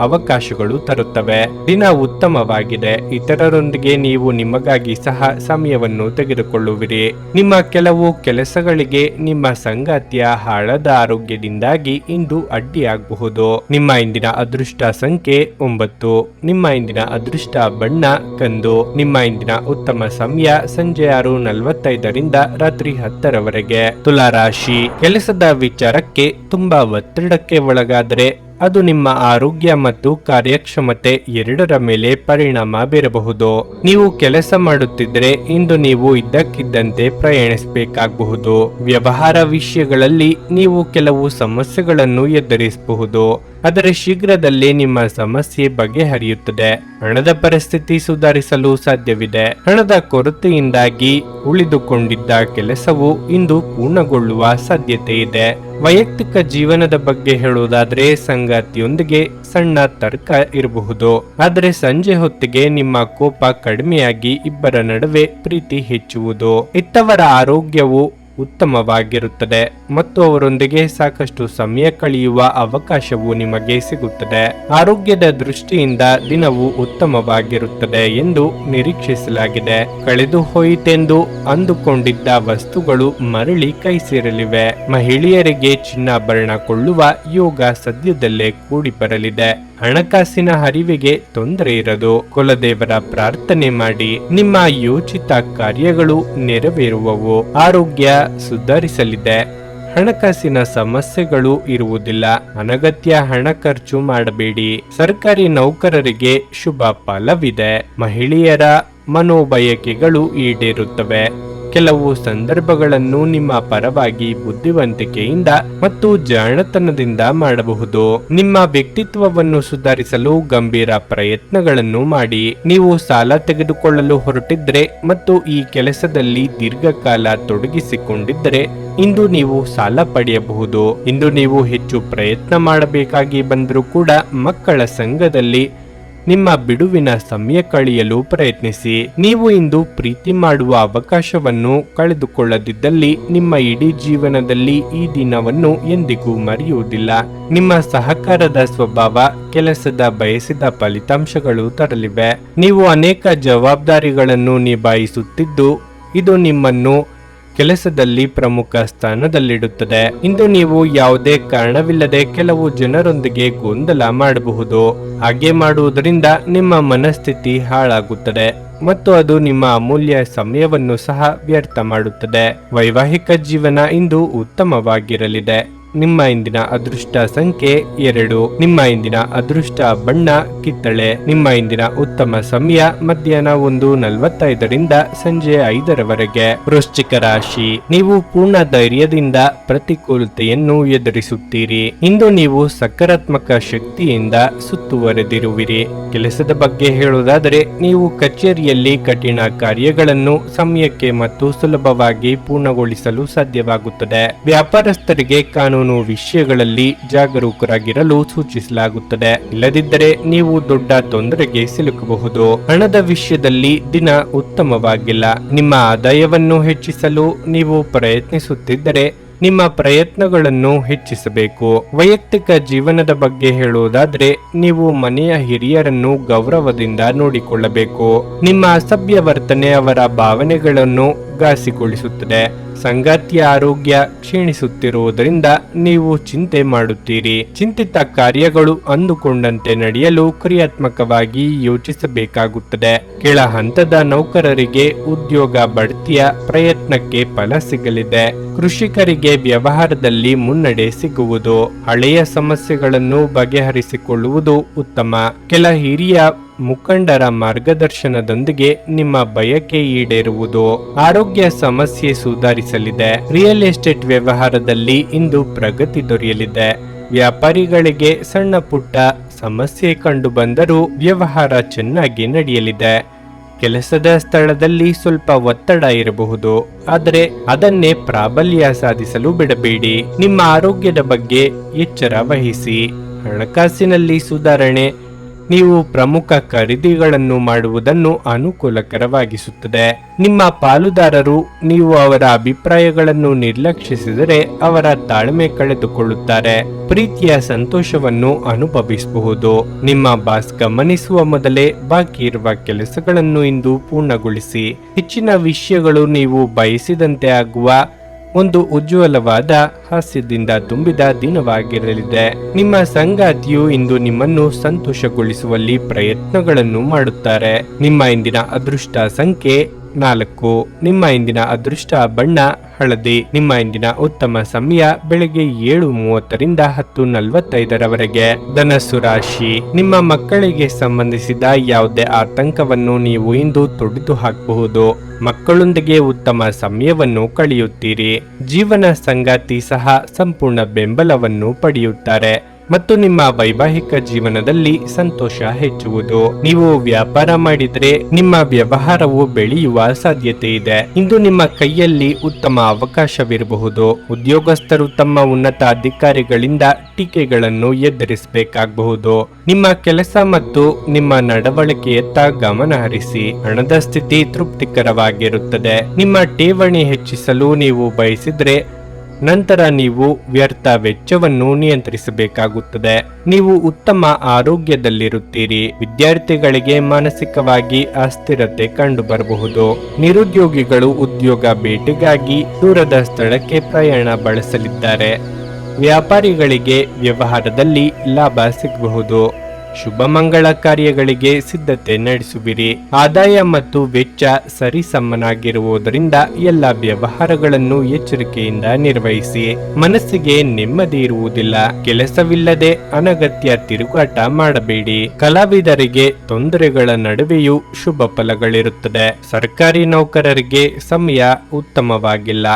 ಅವಕಾಶಗಳು ತರುತ್ತವೆ. ದಿನ ಉತ್ತಮವಾಗಿದೆ. ಇತರರೊಂದಿಗೆ ನೀವು ನಿಮಗಾಗಿ ಸಹ ಸಮಯವನ್ನು ತೆಗೆದುಕೊಳ್ಳುವಿರಿ. ನಿಮ್ಮ ಕೆಲವು ಕೆಲಸಗಳಿಗೆ ನಿಮ್ಮ ಸಂಗಾತಿಯ ಹಾಳಾದ ಆರೋಗ್ಯದಿಂದಾಗಿ ಇಂದು ಅಡ್ಡಿಯಾಗಬಹುದು. ನಿಮ್ಮ ಇಂದಿನ ಅದೃಷ್ಟ ಸಂಖ್ಯೆ 9. ನಿಮ್ಮ ಇಂದಿನ ಅದೃಷ್ಟ ಬಣ್ಣ ಕಂದು. ನಿಮ್ಮ ಇಂದಿನ ಉತ್ತಮ ಸಮಯ ಸಂಜೆ 6:45ರಿಂದ ರಾತ್ರಿ 10ರವರೆಗೆ. ತುಲಾ ರಾಶಿ. ಕೆಲಸದ ವಿಚಾರಕ್ಕೆ ತುಂಬಾ ಒತ್ತಡಕ್ಕೆ ಒಳಗಾದರೆ ಅದು ನಿಮ್ಮ ಆರೋಗ್ಯ ಮತ್ತು ಕಾರ್ಯಕ್ಷಮತೆ ಎರಡರ ಮೇಲೆ ಪರಿಣಾಮ ಬೀರಬಹುದು. ನೀವು ಕೆಲಸ ಮಾಡುತ್ತಿದ್ದರೆ ಇಂದು ನೀವು ಇದ್ದಕ್ಕಿದ್ದಂತೆ ಪ್ರಯಾಣಿಸಬೇಕಾಗಬಹುದು. ವ್ಯವಹಾರ ವಿಷಯಗಳಲ್ಲಿ ನೀವು ಕೆಲವು ಸಮಸ್ಯೆಗಳನ್ನು ಎದುರಿಸಬಹುದು. ಆದರೆ ಶೀಘ್ರದಲ್ಲೇ ನಿಮ್ಮ ಸಮಸ್ಯೆ ಬಗೆಹರಿಯುತ್ತದೆ. ಹಣದ ಪರಿಸ್ಥಿತಿ ಸುಧಾರಿಸಲು ಸಾಧ್ಯವಿದೆ. ಹಣದ ಕೊರತೆಯಿಂದಾಗಿ ಉಳಿದುಕೊಂಡಿದ್ದ ಕೆಲಸವು ಇಂದು ಪೂರ್ಣಗೊಳ್ಳುವ ಸಾಧ್ಯತೆ ಇದೆ. ವೈಯಕ್ತಿಕ ಜೀವನದ ಬಗ್ಗೆ ಹೇಳುವುದಾದ್ರೆ ಸಂಗಾತಿಯೊಂದಿಗೆ ಸಣ್ಣ ತರ್ಕ ಇರಬಹುದು. ಆದರೆ ಸಂಜೆ ಹೊತ್ತಿಗೆ ನಿಮ್ಮ ಕೋಪ ಕಡಿಮೆಯಾಗಿ ಇಬ್ಬರ ನಡುವೆ ಪ್ರೀತಿ ಹೆಚ್ಚುವುದು. ಇತ್ತವರ ಆರೋಗ್ಯವು ಉತ್ತಮವಾಗಿರುತ್ತದೆ ಮತ್ತು ಅವರೊಂದಿಗೆ ಸಾಕಷ್ಟು ಸಮಯ ಕಳೆಯುವ ಅವಕಾಶವು ನಿಮಗೆ ಸಿಗುತ್ತದೆ. ಆರೋಗ್ಯದ ದೃಷ್ಟಿಯಿಂದ ದಿನವು ಉತ್ತಮವಾಗಿರುತ್ತದೆ ಎಂದು ನಿರೀಕ್ಷಿಸಲಾಗಿದೆ. ಕಳೆದು ಹೋಯಿತೆಂದು ಅಂದುಕೊಂಡಿದ್ದ ವಸ್ತುಗಳು ಮರಳಿ ಕೈ ಸೇರಲಿವೆ. ಮಹಿಳೆಯರಿಗೆ ಚಿನ್ನಾಭರಣ ಕೊಳ್ಳುವ ಯೋಗ ಸದ್ಯದಲ್ಲೇ ಕೂಡಿ ಬರಲಿದೆ. ಹಣಕಾಸಿನ ಹರಿವಿಗೆ ತೊಂದರೆ ಇರದು. ಕುಲದೇವರ ಪ್ರಾರ್ಥನೆ ಮಾಡಿ. ನಿಮ್ಮ ಯೋಚಿತ ಕಾರ್ಯಗಳು ನೆರವೇರುವವು. ಆರೋಗ್ಯ ಸುಧಾರಿಸಲಿದೆ. ಹಣಕಾಸಿನ ಸಮಸ್ಯೆಗಳು ಇರುವುದಿಲ್ಲ. ಅನಗತ್ಯ ಹಣ ಖರ್ಚು ಮಾಡಬೇಡಿ. ಸರ್ಕಾರಿ ನೌಕರರಿಗೆ ಶುಭ ಫಲವಿದೆ. ಮಹಿಳೆಯರ ಮನೋಬಯಕೆಗಳು ಈಡೇರುತ್ತವೆ. ಕೆಲವು ಸಂದರ್ಭಗಳನ್ನು ನಿಮ್ಮ ಪರವಾಗಿ ಬುದ್ಧಿವಂತಿಕೆಯಿಂದ ಮತ್ತು ಜಾಣತನದಿಂದ ಮಾಡಬಹುದು. ನಿಮ್ಮ ವ್ಯಕ್ತಿತ್ವವನ್ನು ಸುಧಾರಿಸಲು ಗಂಭೀರ ಪ್ರಯತ್ನಗಳನ್ನು ಮಾಡಿ. ನೀವು ಸಾಲ ತೆಗೆದುಕೊಳ್ಳಲು ಹೊರಟಿದ್ರೆ ಮತ್ತು ಈ ಕೆಲಸದಲ್ಲಿ ದೀರ್ಘಕಾಲ ತೊಡಗಿಸಿಕೊಂಡಿದ್ದರೆ ಇಂದು ನೀವು ಸಾಲ ಪಡೆಯಬಹುದು. ಇಂದು ನೀವು ಹೆಚ್ಚು ಪ್ರಯತ್ನ ಮಾಡಬೇಕಾಗಿ ಬಂದರೂ ಕೂಡ ಮಕ್ಕಳ ಸಂಘದಲ್ಲಿ ನಿಮ್ಮ ಬಿಡುವಿನ ಸಮಯ ಕಳೆಯಲು ಪ್ರಯತ್ನಿಸಿ. ನೀವು ಇಂದು ಪ್ರೀತಿ ಮಾಡುವ ಅವಕಾಶವನ್ನು ಕಳೆದುಕೊಳ್ಳದಿದ್ದಲ್ಲಿ ನಿಮ್ಮ ಇಡೀ ಜೀವನದಲ್ಲಿ ಈ ದಿನವನ್ನು ಎಂದಿಗೂ ಮರೆಯುವುದಿಲ್ಲ. ನಿಮ್ಮ ಸಹಕಾರದ ಸ್ವಭಾವ ಕೆಲಸದ ಬಯಸಿದ ಫಲಿತಾಂಶಗಳು ತರಲಿವೆ. ನೀವು ಅನೇಕ ಜವಾಬ್ದಾರಿಗಳನ್ನು ನಿಭಾಯಿಸುತ್ತಿದ್ದು ಇದು ನಿಮ್ಮನ್ನು ಕೆಲಸದಲ್ಲಿ ಪ್ರಮುಖ ಸ್ಥಾನದಲ್ಲಿಡುತ್ತದೆ. ಇಂದು ನೀವು ಯಾವುದೇ ಕಾರಣವಿಲ್ಲದೆ ಕೆಲವು ಜನರೊಂದಿಗೆ ಗೊಂದಲ ಮಾಡಬಹುದು. ಹಾಗೆ ಮಾಡುವುದರಿಂದ ನಿಮ್ಮ ಮನಸ್ಥಿತಿ ಹಾಳಾಗುತ್ತದೆ ಮತ್ತು ಅದು ನಿಮ್ಮ ಅಮೂಲ್ಯ ಸಮಯವನ್ನು ಸಹ ವ್ಯರ್ಥ ಮಾಡುತ್ತದೆ. ವೈವಾಹಿಕ ಜೀವನ ಇಂದು ಉತ್ತಮವಾಗಿರಲಿದೆ. ನಿಮ್ಮ ಇಂದಿನ ಅದೃಷ್ಟ ಸಂಖ್ಯೆ 2. ನಿಮ್ಮ ಇಂದಿನ ಅದೃಷ್ಟ ಬಣ್ಣ ಕಿತ್ತಳೆ. ನಿಮ್ಮ ಇಂದಿನ ಉತ್ತಮ ಸಮಯ ಮಧ್ಯಾಹ್ನ 1:45ರಿಂದ ಸಂಜೆ 5ರವರೆಗೆ. ವೃಶ್ಚಿಕ ರಾಶಿ. ನೀವು ಪೂರ್ಣ ಧೈರ್ಯದಿಂದ ಪ್ರತಿಕೂಲತೆಯನ್ನು ಎದುರಿಸುತ್ತೀರಿ. ಇಂದು ನೀವು ಸಕಾರಾತ್ಮಕ ಶಕ್ತಿಯಿಂದ ಸುತ್ತುವರೆದಿರುವಿರಿ. ಕೆಲಸದ ಬಗ್ಗೆ ಹೇಳುವುದಾದರೆ ನೀವು ಕಚೇರಿಯಲ್ಲಿ ಕಠಿಣ ಕಾರ್ಯಗಳನ್ನು ಸಮಯಕ್ಕೆ ಮತ್ತು ಸುಲಭವಾಗಿ ಪೂರ್ಣಗೊಳಿಸಲು ಸಾಧ್ಯವಾಗುತ್ತದೆ. ವ್ಯಾಪಾರಸ್ಥರಿಗೆ ಕಾನೂನು ವಿಷಯಗಳಲ್ಲಿ ಜಾಗರೂಕರಾಗಿರಲು ಸೂಚಿಸಲಾಗುತ್ತದೆ. ಇಲ್ಲದಿದ್ದರೆ ನೀವು ದೊಡ್ಡ ತೊಂದರೆಗೆ ಸಿಲುಕಬಹುದು. ಹಣದ ವಿಷಯದಲ್ಲಿ ದಿನ ಉತ್ತಮವಾಗಿಲ್ಲ. ನಿಮ್ಮ ಆದಾಯವನ್ನು ಹೆಚ್ಚಿಸಲು ನೀವು ಪ್ರಯತ್ನಿಸುತ್ತಿದ್ದರೆ ನಿಮ್ಮ ಪ್ರಯತ್ನಗಳನ್ನು ಹೆಚ್ಚಿಸಬೇಕು. ವೈಯಕ್ತಿಕ ಜೀವನದ ಬಗ್ಗೆ ಹೇಳುವುದಾದ್ರೆ ನೀವು ಮನೆಯ ಹಿರಿಯರನ್ನು ಗೌರವದಿಂದ ನೋಡಿಕೊಳ್ಳಬೇಕು. ನಿಮ್ಮ ಅಸಭ್ಯ ವರ್ತನೆ ಅವರ ಭಾವನೆಗಳನ್ನು ಘಾಸಿಗೊಳಿಸುತ್ತದೆ. ಸಂಗಾತಿಯ ಆರೋಗ್ಯ ಕ್ಷೀಣಿಸುತ್ತಿರುವುದರಿಂದ ನೀವು ಚಿಂತೆ ಮಾಡುತ್ತೀರಿ. ಚಿಂತಿತ ಕಾರ್ಯಗಳು ಅಂದುಕೊಂಡಂತೆ ನಡೆಯಲು ಕ್ರಿಯಾತ್ಮಕವಾಗಿ ಯೋಚಿಸಬೇಕಾಗುತ್ತದೆ. ಕೆಳ ಹಂತದ ನೌಕರರಿಗೆ ಉದ್ಯೋಗ ಬಡ್ತಿಯ ಪ್ರಯತ್ನಕ್ಕೆ ಫಲ ಸಿಗಲಿದೆ. ಕೃಷಿಕರಿಗೆ ವ್ಯವಹಾರದಲ್ಲಿ ಮುನ್ನಡೆ ಸಿಗುವುದು. ಹಳೆಯ ಸಮಸ್ಯೆಗಳನ್ನು ಬಗೆಹರಿಸಿಕೊಳ್ಳುವುದು ಉತ್ತಮ. ಕೆಲ ಹಿರಿಯ ಮುಖಂಡರ ಮಾರ್ಗದರ್ಶನದೊಂದಿಗೆ ನಿಮ್ಮ ಬಯಕೆ ಈಡೇರುವುದು. ಆರೋಗ್ಯ ಸಮಸ್ಯೆ ಸುಧಾರಿಸಲಿದೆ. ರಿಯಲ್ ಎಸ್ಟೇಟ್ ವ್ಯವಹಾರದಲ್ಲಿ ಇಂದು ಪ್ರಗತಿ ದೊರೆಯಲಿದೆ. ವ್ಯಾಪಾರಿಗಳಿಗೆ ಸಣ್ಣ ಪುಟ್ಟ ಸಮಸ್ಯೆ ಕಂಡು ಬಂದರೂ ವ್ಯವಹಾರ ಚೆನ್ನಾಗಿ ನಡೆಯಲಿದೆ. ಕೆಲಸದ ಸ್ಥಳದಲ್ಲಿ ಸ್ವಲ್ಪ ಒತ್ತಡ ಇರಬಹುದು, ಆದರೆ ಅದನ್ನೇ ಪ್ರಾಬಲ್ಯ ಸಾಧಿಸಲು ಬಿಡಬೇಡಿ. ನಿಮ್ಮ ಆರೋಗ್ಯದ ಬಗ್ಗೆ ಎಚ್ಚರ ವಹಿಸಿ. ಹಣಕಾಸಿನಲ್ಲಿ ಸುಧಾರಣೆ ನೀವು ಪ್ರಮುಖ ಖರೀದಿಗಳನ್ನು ಮಾಡುವುದನ್ನು ಅನುಕೂಲಕರವಾಗಿಸುತ್ತದೆ. ನಿಮ್ಮ ಪಾಲುದಾರರು ನೀವು ಅವರ ಅಭಿಪ್ರಾಯಗಳನ್ನು ನಿರ್ಲಕ್ಷಿಸಿದರೆ ಅವರ ತಾಳ್ಮೆ ಕಳೆದುಕೊಳ್ಳುತ್ತಾರೆ. ಪ್ರೀತಿಯ ಸಂತೋಷವನ್ನು ಅನುಭವಿಸಬಹುದು. ನಿಮ್ಮ ಬಾಸ್ ಗಮನಿಸುವ ಮೊದಲೇ ಬಾಕಿ ಇರುವ ಕೆಲಸಗಳನ್ನು ಇಂದು ಪೂರ್ಣಗೊಳಿಸಿ. ಹೆಚ್ಚಿನ ವಿಷಯಗಳು ನೀವು ಬಯಸಿದಂತೆ ಆಗುವ ಒಂದು ಉಜ್ವಲವಾದ ಹಾಸ್ಯದಿಂದ ತುಂಬಿದ ದಿನವಾಗಿರಲಿದೆ. ನಿಮ್ಮ ಸಂಗಾತಿಯು ಇಂದು ನಿಮ್ಮನ್ನು ಸಂತೋಷಗೊಳಿಸುವಲ್ಲಿ ಪ್ರಯತ್ನಗಳನ್ನು ಮಾಡುತ್ತಾರೆ. ನಿಮ್ಮ ಇಂದಿನ ಅದೃಷ್ಟ ಸಂಖ್ಯೆ 4. ನಿಮ್ಮ ಇಂದಿನ ಅದೃಷ್ಟ ಬಣ್ಣ ಹಳದಿ. ನಿಮ್ಮ ಇಂದಿನ ಉತ್ತಮ ಸಮಯ ಬೆಳಗ್ಗೆ 7:30ರಿಂದ 10:45ರವರೆಗೆ. ಧನಸ್ಸು ರಾಶಿ. ನಿಮ್ಮ ಮಕ್ಕಳಿಗೆ ಸಂಬಂಧಿಸಿದ ಯಾವುದೇ ಆತಂಕವನ್ನು ನೀವು ಇಂದು ತೊಡೆದು ಹಾಕಬಹುದು. ಮಕ್ಕಳೊಂದಿಗೆ ಉತ್ತಮ ಸಮಯವನ್ನು ಕಳೆಯುತ್ತೀರಿ. ಜೀವನ ಸಂಗಾತಿ ಸಹ ಸಂಪೂರ್ಣ ಬೆಂಬಲವನ್ನು ಪಡೆಯುತ್ತಾರೆ ಮತ್ತು ನಿಮ್ಮ ವೈವಾಹಿಕ ಜೀವನದಲ್ಲಿ ಸಂತೋಷ ಹೆಚ್ಚುವುದು. ನೀವು ವ್ಯಾಪಾರ ಮಾಡಿದರೆ ನಿಮ್ಮ ವ್ಯವಹಾರವು ಬೆಳೆಯುವ ಸಾಧ್ಯತೆ ಇದೆ. ಇಂದು ನಿಮ್ಮ ಕೈಯಲ್ಲಿ ಉತ್ತಮ ಅವಕಾಶವಿರಬಹುದು. ಉದ್ಯೋಗಸ್ಥರು ತಮ್ಮ ಉನ್ನತ ಅಧಿಕಾರಿಗಳಿಂದ ಟೀಕೆಗಳನ್ನು ಎದುರಿಸಬೇಕಾಗಬಹುದು. ನಿಮ್ಮ ಕೆಲಸ ಮತ್ತು ನಿಮ್ಮ ನಡವಳಿಕೆಯತ್ತ ಗಮನ ಹರಿಸಿ. ಹಣದ ಸ್ಥಿತಿ ತೃಪ್ತಿಕರವಾಗಿರುತ್ತದೆ. ನಿಮ್ಮ ಠೇವಣಿ ಹೆಚ್ಚಿಸಲು ನೀವು ಬಯಸಿದ್ರೆ ನಂತರ ನೀವು ವ್ಯರ್ಥ ವೆಚ್ಚವನ್ನು ನಿಯಂತ್ರಿಸಬೇಕಾಗುತ್ತದೆ. ನೀವು ಉತ್ತಮ ಆರೋಗ್ಯದಲ್ಲಿರುತ್ತೀರಿ. ವಿದ್ಯಾರ್ಥಿಗಳಿಗೆ ಮಾನಸಿಕವಾಗಿ ಅಸ್ಥಿರತೆ ಕಂಡುಬರಬಹುದು. ನಿರುದ್ಯೋಗಿಗಳು ಉದ್ಯೋಗ ಭೇಟಿಗಾಗಿ ದೂರದ ಸ್ಥಳಕ್ಕೆ ಪ್ರಯಾಣ ಬಳಸಲಿದ್ದಾರೆ. ವ್ಯಾಪಾರಿಗಳಿಗೆ ವ್ಯವಹಾರದಲ್ಲಿ ಲಾಭ ಸಿಗಬಹುದು. ಶುಭ ಮಂಗಳ ಕಾರ್ಯಗಳಿಗೆ ಸಿದ್ಧತೆ ನಡೆಸುವಿರಿ. ಆದಾಯ ಮತ್ತು ವೆಚ್ಚ ಸರಿಸಮನಾಗಿರುವುದರಿಂದ ಎಲ್ಲ ವ್ಯವಹಾರಗಳನ್ನು ಎಚ್ಚರಿಕೆಯಿಂದ ನಿರ್ವಹಿಸಿ. ಮನಸ್ಸಿಗೆ ನೆಮ್ಮದಿ ಇರುವುದಿಲ್ಲ. ಕೆಲಸವಿಲ್ಲದೆ ಅನಗತ್ಯ ತಿರುಗಾಟ ಮಾಡಬೇಡಿ. ಕಲಾವಿದರಿಗೆ ತೊಂದರೆಗಳ ನಡುವೆಯೂ ಶುಭ ಫಲಗಳಿರುತ್ತದೆ. ಸರ್ಕಾರಿ ನೌಕರರಿಗೆ ಸಮಯ ಉತ್ತಮವಾಗಿಲ್ಲ.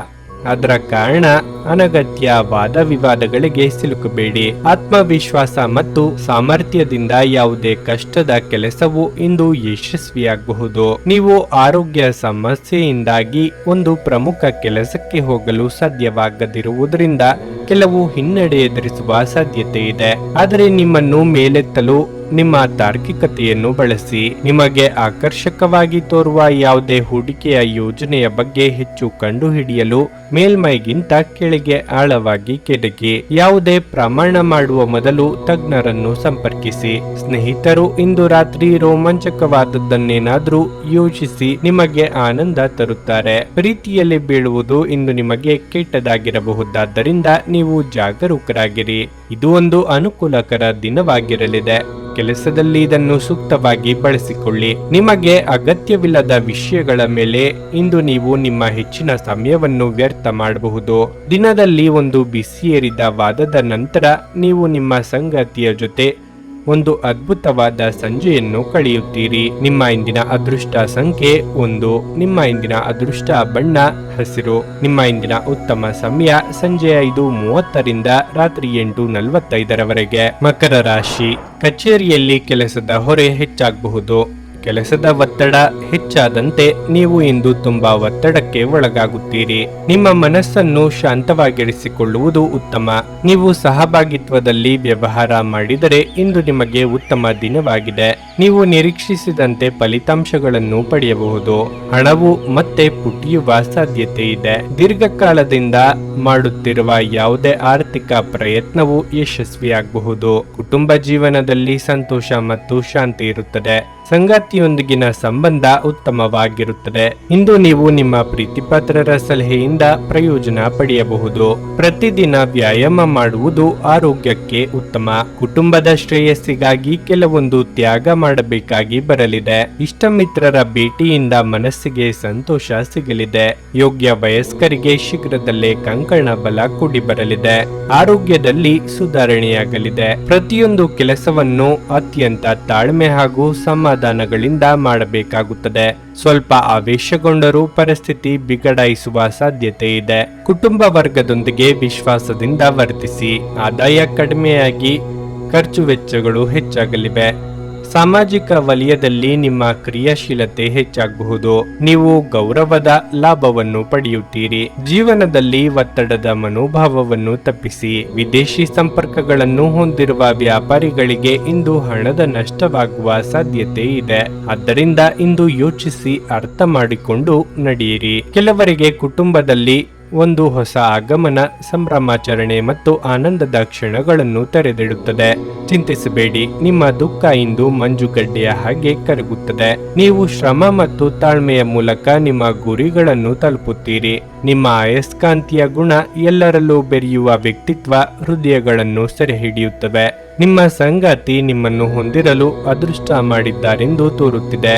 ಅದರ ಕಾರಣ ಅನಗತ್ಯ ವಾದ ವಿವಾದಗಳಿಗೆ ಸಿಲುಕಬೇಡಿ. ಆತ್ಮವಿಶ್ವಾಸ ಮತ್ತು ಸಾಮರ್ಥ್ಯದಿಂದ ಯಾವುದೇ ಕಷ್ಟದ ಕೆಲಸವು ಇಂದು ಯಶಸ್ವಿಯಾಗಬಹುದು. ನೀವು ಆರೋಗ್ಯ ಸಮಸ್ಯೆಯಿಂದಾಗಿ ಒಂದು ಪ್ರಮುಖ ಕೆಲಸಕ್ಕೆ ಹೋಗಲು ಸಾಧ್ಯವಾಗದಿರುವುದರಿಂದ ಕೆಲವು ಹಿನ್ನಡೆ ಎದುರಿಸುವ ಸಾಧ್ಯತೆ ಇದೆ. ಆದರೆ ನಿಮ್ಮನ್ನು ಮೇಲೆತ್ತಲು ನಿಮ್ಮ ತಾರ್ಕಿಕತೆಯನ್ನು ಬಳಸಿ. ನಿಮಗೆ ಆಕರ್ಷಕವಾಗಿ ತೋರುವ ಯಾವುದೇ ಹೂಡಿಕೆಯ ಯೋಜನೆಯ ಬಗ್ಗೆ ಹೆಚ್ಚು ಕಂಡುಹಿಡಿಯಲು ಮೇಲ್ಮೈಗಿಂತ ಕೆಳಗೆ ಆಳವಾಗಿ ಕೆದಕಿ. ಯಾವುದೇ ಪ್ರಮಾಣ ಮಾಡುವ ಮೊದಲು ತಜ್ಞರನ್ನು ಸಂಪರ್ಕಿಸಿ. ಸ್ನೇಹಿತರು ಇಂದು ರಾತ್ರಿ ರೋಮಾಂಚಕವಾದದ್ದನ್ನೇನಾದ್ರೂ ಯೋಚಿಸಿ ನಿಮಗೆ ಆನಂದ ತರುತ್ತಾರೆ. ಪ್ರೀತಿಯಲ್ಲಿ ಬೀಳುವುದು ಇಂದು ನಿಮಗೆ ಕೆಟ್ಟದಾಗಿರಬಹುದಾದ್ದರಿಂದ ನೀವು ಜಾಗರೂಕರಾಗಿರಿ. ಇದು ಒಂದು ಅನುಕೂಲಕರ ದಿನವಾಗಿರಲಿದೆ. ಕೆಲಸದಲ್ಲಿ ಇದನ್ನು ಸೂಕ್ತವಾಗಿ ಬಳಸಿಕೊಳ್ಳಿ. ನಿಮಗೆ ಅಗತ್ಯವಿಲ್ಲದ ವಿಷಯಗಳ ಮೇಲೆ ಇಂದು ನೀವು ನಿಮ್ಮ ಹೆಚ್ಚಿನ ಸಮಯವನ್ನು ವ್ಯರ್ಥ ಮಾಡಬಹುದು. ದಿನದಲ್ಲಿ ಒಂದು ಬಿಸಿಯೇರಿದ ವಾದದ ನಂತರ ನೀವು ನಿಮ್ಮ ಸಂಗಾತಿಯ ಜೊತೆ ಒಂದು ಅದ್ಭುತವಾದ ಸಂಜೆಯನ್ನು ಕಳೆಯುತ್ತೀರಿ. ನಿಮ್ಮ ಇಂದಿನ ಅದೃಷ್ಟ ಸಂಖ್ಯೆ 1. ನಿಮ್ಮ ಇಂದಿನ ಅದೃಷ್ಟ ಬಣ್ಣ ಹಸಿರು. ನಿಮ್ಮ ಇಂದಿನ ಉತ್ತಮ ಸಮಯ ಸಂಜೆ 5:30ರಿಂದ ರಾತ್ರಿ 8:45ರವರೆಗೆ. ಮಕರ ರಾಶಿ. ಕಚೇರಿಯಲ್ಲಿ ಕೆಲಸದ ಹೊರೆ ಹೆಚ್ಚಾಗಬಹುದು. ಕೆಲಸದ ಒತ್ತಡ ಹೆಚ್ಚಾದಂತೆ ನೀವು ಇಂದು ತುಂಬಾ ಒತ್ತಡಕ್ಕೆ ಒಳಗಾಗುತ್ತೀರಿ. ನಿಮ್ಮ ಮನಸ್ಸನ್ನು ಶಾಂತವಾಗಿರಿಸಿಕೊಳ್ಳುವುದು ಉತ್ತಮ. ನೀವು ಸಹಭಾಗಿತ್ವದಲ್ಲಿ ವ್ಯವಹಾರ ಮಾಡಿದರೆ ಇಂದು ನಿಮಗೆ ಉತ್ತಮ ದಿನವಾಗಿದೆ. ನೀವು ನಿರೀಕ್ಷಿಸಿದಂತೆ ಫಲಿತಾಂಶಗಳನ್ನು ಪಡೆಯಬಹುದು. ಹಣವು ಮತ್ತೆ ಪುಟಿಯುವ ಸಾಧ್ಯತೆ ಇದೆ. ದೀರ್ಘಕಾಲದಿಂದ ಮಾಡುತ್ತಿರುವ ಯಾವುದೇ ಆರ್ಥಿಕ ಪ್ರಯತ್ನವು ಯಶಸ್ವಿಯಾಗಬಹುದು. ಕುಟುಂಬ ಜೀವನದಲ್ಲಿ ಸಂತೋಷ ಮತ್ತು ಶಾಂತಿ ಇರುತ್ತದೆ. ಸಂಗಾತಿಯೊಂದಿಗಿನ ಸಂಬಂಧ ಉತ್ತಮವಾಗಿರುತ್ತದೆ. ಇಂದು ನೀವು ನಿಮ್ಮ ಪ್ರೀತಿಪಾತ್ರರ ಸಲಹೆಯಿಂದ ಪ್ರಯೋಜನ ಪಡೆಯಬಹುದು. ಪ್ರತಿದಿನ ವ್ಯಾಯಾಮ ಮಾಡುವುದು ಆರೋಗ್ಯಕ್ಕೆ ಉತ್ತಮ. ಕುಟುಂಬದ ಶ್ರೇಯಸ್ಸಿಗಾಗಿ ಕೆಲವೊಂದು ತ್ಯಾಗ ಮಾಡಬೇಕಾಗಿ ಬರಲಿದೆ. ಇಷ್ಟ ಮಿತ್ರರ ಭೇಟಿಯಿಂದ ಮನಸ್ಸಿಗೆ ಸಂತೋಷ ಸಿಗಲಿದೆ. ಯೋಗ್ಯ ವಯಸ್ಕರಿಗೆ ಶೀಘ್ರದಲ್ಲೇ ಕಂಕಣ ಬಲ ಕೂಡಿ ಬರಲಿದೆ. ಆರೋಗ್ಯದಲ್ಲಿ ಸುಧಾರಣೆಯಾಗಲಿದೆ. ಪ್ರತಿಯೊಂದು ಕೆಲಸವನ್ನು ಅತ್ಯಂತ ತಾಳ್ಮೆ ಹಾಗೂ ಸಮಾಧಾನಗಳಿಂದ ಮಾಡಬೇಕಾಗುತ್ತದೆ. ಸ್ವಲ್ಪ ಆವೇಶಗೊಂಡರೂ ಪರಿಸ್ಥಿತಿ ಬಿಗಡಾಯಿಸುವ ಸಾಧ್ಯತೆ ಇದೆ. ಕುಟುಂಬ ವರ್ಗದೊಂದಿಗೆ ವಿಶ್ವಾಸದಿಂದ ವರ್ತಿಸಿ. ಆದಾಯ ಕಡಿಮೆಯಾಗಿ ಖರ್ಚು ವೆಚ್ಚಗಳು ಹೆಚ್ಚಾಗಲಿವೆ. ಸಾಮಾಜಿಕ ವಲಯದಲ್ಲಿ ನಿಮ್ಮ ಕ್ರಿಯಾಶೀಲತೆ ಹೆಚ್ಚಾಗಬಹುದು. ನೀವು ಗೌರವದ ಲಾಭವನ್ನು ಪಡೆಯುತ್ತೀರಿ. ಜೀವನದಲ್ಲಿ ಒತ್ತಡದ ಮನೋಭಾವವನ್ನು ತಪ್ಪಿಸಿ. ವಿದೇಶಿ ಸಂಪರ್ಕಗಳನ್ನು ಹೊಂದಿರುವ ವ್ಯಾಪಾರಿಗಳಿಗೆ ಇಂದು ಹಣದ ನಷ್ಟವಾಗುವ ಸಾಧ್ಯತೆ ಇದೆ. ಆದ್ದರಿಂದ ಇಂದು ಯೋಚಿಸಿ ಅರ್ಥ ಮಾಡಿಕೊಂಡು ನಡೆಯಿರಿ. ಕೆಲವರಿಗೆ ಕುಟುಂಬದಲ್ಲಿ ಒಂದು ಹೊಸ ಆಗಮನ, ಸಂಭ್ರಮಾಚರಣೆ ಮತ್ತು ಆನಂದದ ಕ್ಷಣಗಳನ್ನು ತೆರೆದಿಡುತ್ತದೆ. ಚಿಂತಿಸಬೇಡಿ, ನಿಮ್ಮ ದುಃಖ ಇಂದು ಮಂಜುಗಡ್ಡೆಯ ಹಾಗೆ ಕರಗುತ್ತದೆ. ನೀವು ಶ್ರಮ ಮತ್ತು ತಾಳ್ಮೆಯ ಮೂಲಕ ನಿಮ್ಮ ಗುರಿಗಳನ್ನು ತಲುಪುತ್ತೀರಿ. ನಿಮ್ಮ ಅಯಸ್ಕಾಂತೀಯ ಗುಣ, ಎಲ್ಲರಲ್ಲೂ ಬೆರೆಯುವ ವ್ಯಕ್ತಿತ್ವ ಹೃದಯಗಳನ್ನು ಸೆರೆ ಹಿಡಿಯುತ್ತವೆ. ನಿಮ್ಮ ಸಂಗಾತಿ ನಿಮ್ಮನ್ನು ಹೊಂದಿರಲು ಅದೃಷ್ಟ ಮಾಡಿದ್ದಾರೆಂದು ತೋರುತ್ತಿದೆ.